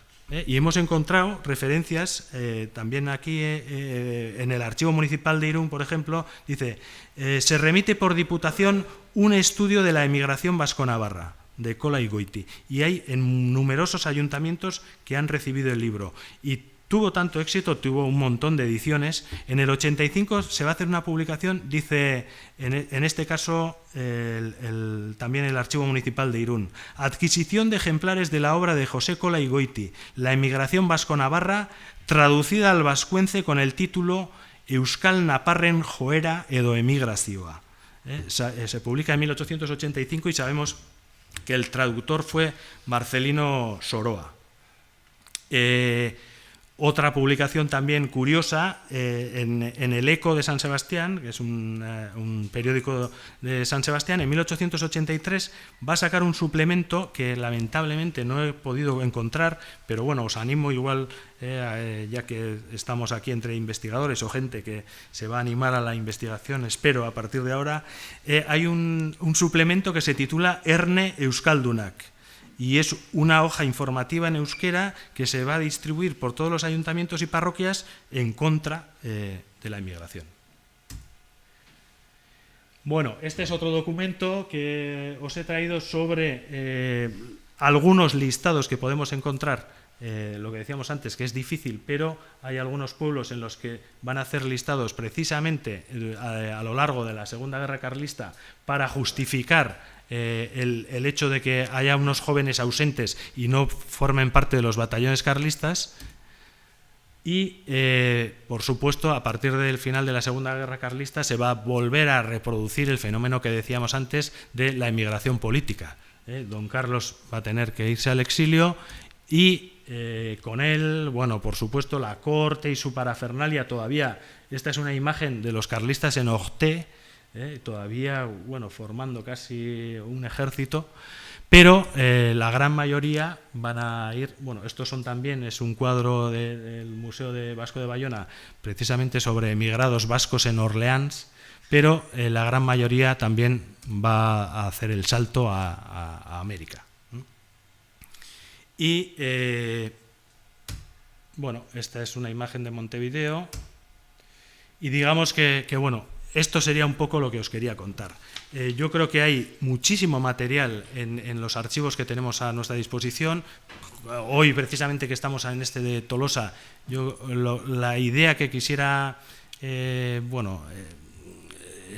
Y hemos encontrado referencias también aquí en el Archivo Municipal de Irún, por ejemplo, dice, se remite por Diputación un estudio de la emigración vasco-navarra, de Kola y Goiti, y hay en numerosos ayuntamientos que han recibido el libro, y tuvo tanto éxito, tuvo un montón de ediciones. En el 85 se va a hacer una publicación, dice, en este caso, también el Archivo Municipal de Irún. Adquisición de ejemplares de la obra de José Kola y Goiti, La emigración vasco-navarra, traducida al vascuence con el título Euskal Naparren joera edo emigrazioa. Se publica en 1885 y sabemos que el traductor fue Marcelino Soroa. Otra publicación también curiosa, en el Eco de San Sebastián, que es un periódico de San Sebastián, en 1883 va a sacar un suplemento que lamentablemente no he podido encontrar, pero bueno, os animo igual, ya que estamos aquí entre investigadores o gente que se va a animar a la investigación, espero, a partir de ahora, hay un suplemento que se titula Erne Euskaldunak. Y es una hoja informativa en euskera que se va a distribuir por todos los ayuntamientos y parroquias en contra de la inmigración. Bueno, este es otro documento que os he traído sobre algunos listados que podemos encontrar, lo que decíamos antes, que es difícil, pero hay algunos pueblos en los que van a hacer listados precisamente a lo largo de la Segunda Guerra Carlista para justificar el hecho de que haya unos jóvenes ausentes y no formen parte de los batallones carlistas. Y, por supuesto, a partir del final de la Segunda Guerra Carlista se va a volver a reproducir el fenómeno que decíamos antes de la emigración política. Don Carlos va a tener que irse al exilio y con él, bueno, por supuesto, la corte y su parafernalia todavía. Esta es una imagen de los carlistas en Orté, todavía, bueno, formando casi un ejército, pero la gran mayoría van a ir, bueno, estos son también, es un cuadro del Museo de Vasco de Bayona, precisamente sobre emigrados vascos en Orleans, pero la gran mayoría también va a hacer el salto a América. Y, bueno, esta es una imagen de Montevideo, y digamos que bueno, esto sería un poco lo que os quería contar. Yo creo que hay muchísimo material en los archivos que tenemos a nuestra disposición. Hoy, precisamente, que estamos en este de Tolosa, la idea que quisiera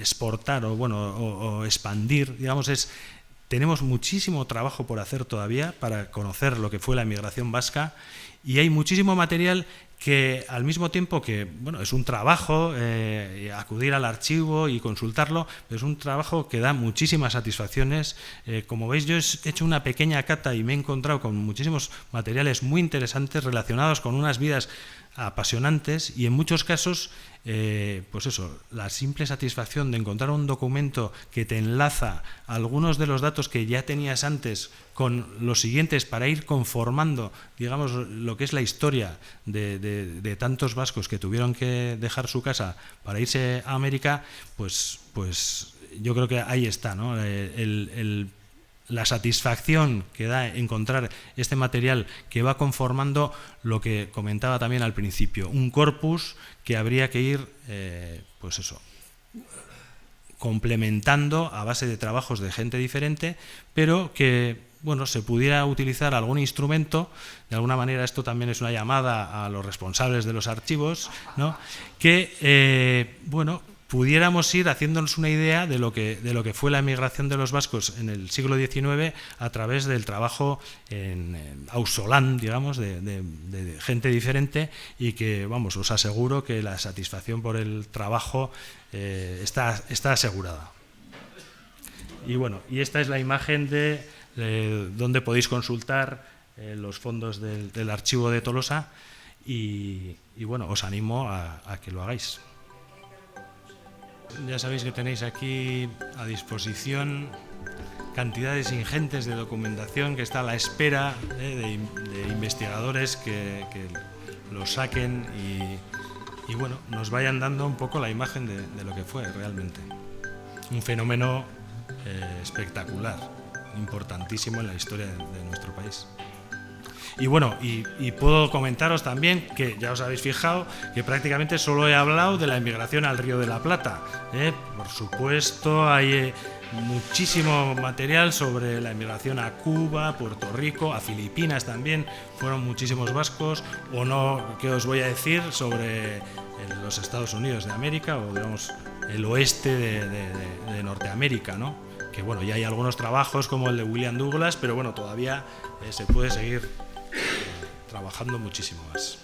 exportar o expandir, digamos, es: tenemos muchísimo trabajo por hacer todavía para conocer lo que fue la emigración vasca, y hay muchísimo material que, al mismo tiempo que, bueno, es un trabajo acudir al archivo y consultarlo, pero es un trabajo que da muchísimas satisfacciones. Como veis, yo he hecho una pequeña cata y me he encontrado con muchísimos materiales muy interesantes relacionados con unas vidas apasionantes, y en muchos casos, pues eso, la simple satisfacción de encontrar un documento que te enlaza algunos de los datos que ya tenías antes con los siguientes para ir conformando, digamos, lo que es la historia de tantos vascos que tuvieron que dejar su casa para irse a América, pues yo creo que ahí está, ¿no? La satisfacción que da encontrar este material que va conformando lo que comentaba también al principio, un corpus que habría que ir, pues eso, complementando a base de trabajos de gente diferente, pero que, bueno, se pudiera utilizar algún instrumento. De alguna manera esto también es una llamada a los responsables de los archivos, ¿no? Que, bueno, pudiéramos ir haciéndonos una idea de lo que fue la emigración de los vascos en el siglo XIX a través del trabajo en ausolán, digamos, de gente diferente, y que, vamos, os aseguro que la satisfacción por el trabajo está asegurada. Y bueno, y esta es la imagen de donde podéis consultar los fondos del archivo de Tolosa, y bueno, os animo a que lo hagáis. Ya sabéis que tenéis aquí a disposición cantidades ingentes de documentación que está a la espera de investigadores que lo saquen y bueno, nos vayan dando un poco la imagen de lo que fue realmente. Un fenómeno espectacular, importantísimo en la historia de nuestro país. Y bueno, y puedo comentaros también que ya os habéis fijado que prácticamente solo he hablado de la inmigración al Río de la Plata. Por supuesto, hay muchísimo material sobre la inmigración a Cuba, Puerto Rico, a Filipinas también, fueron muchísimos vascos, o no, ¿qué os voy a decir sobre los Estados Unidos de América, o digamos el oeste de Norteamérica, ¿no? Que bueno, ya hay algunos trabajos como el de William Douglas, pero bueno, todavía se puede seguir trabajando muchísimo más.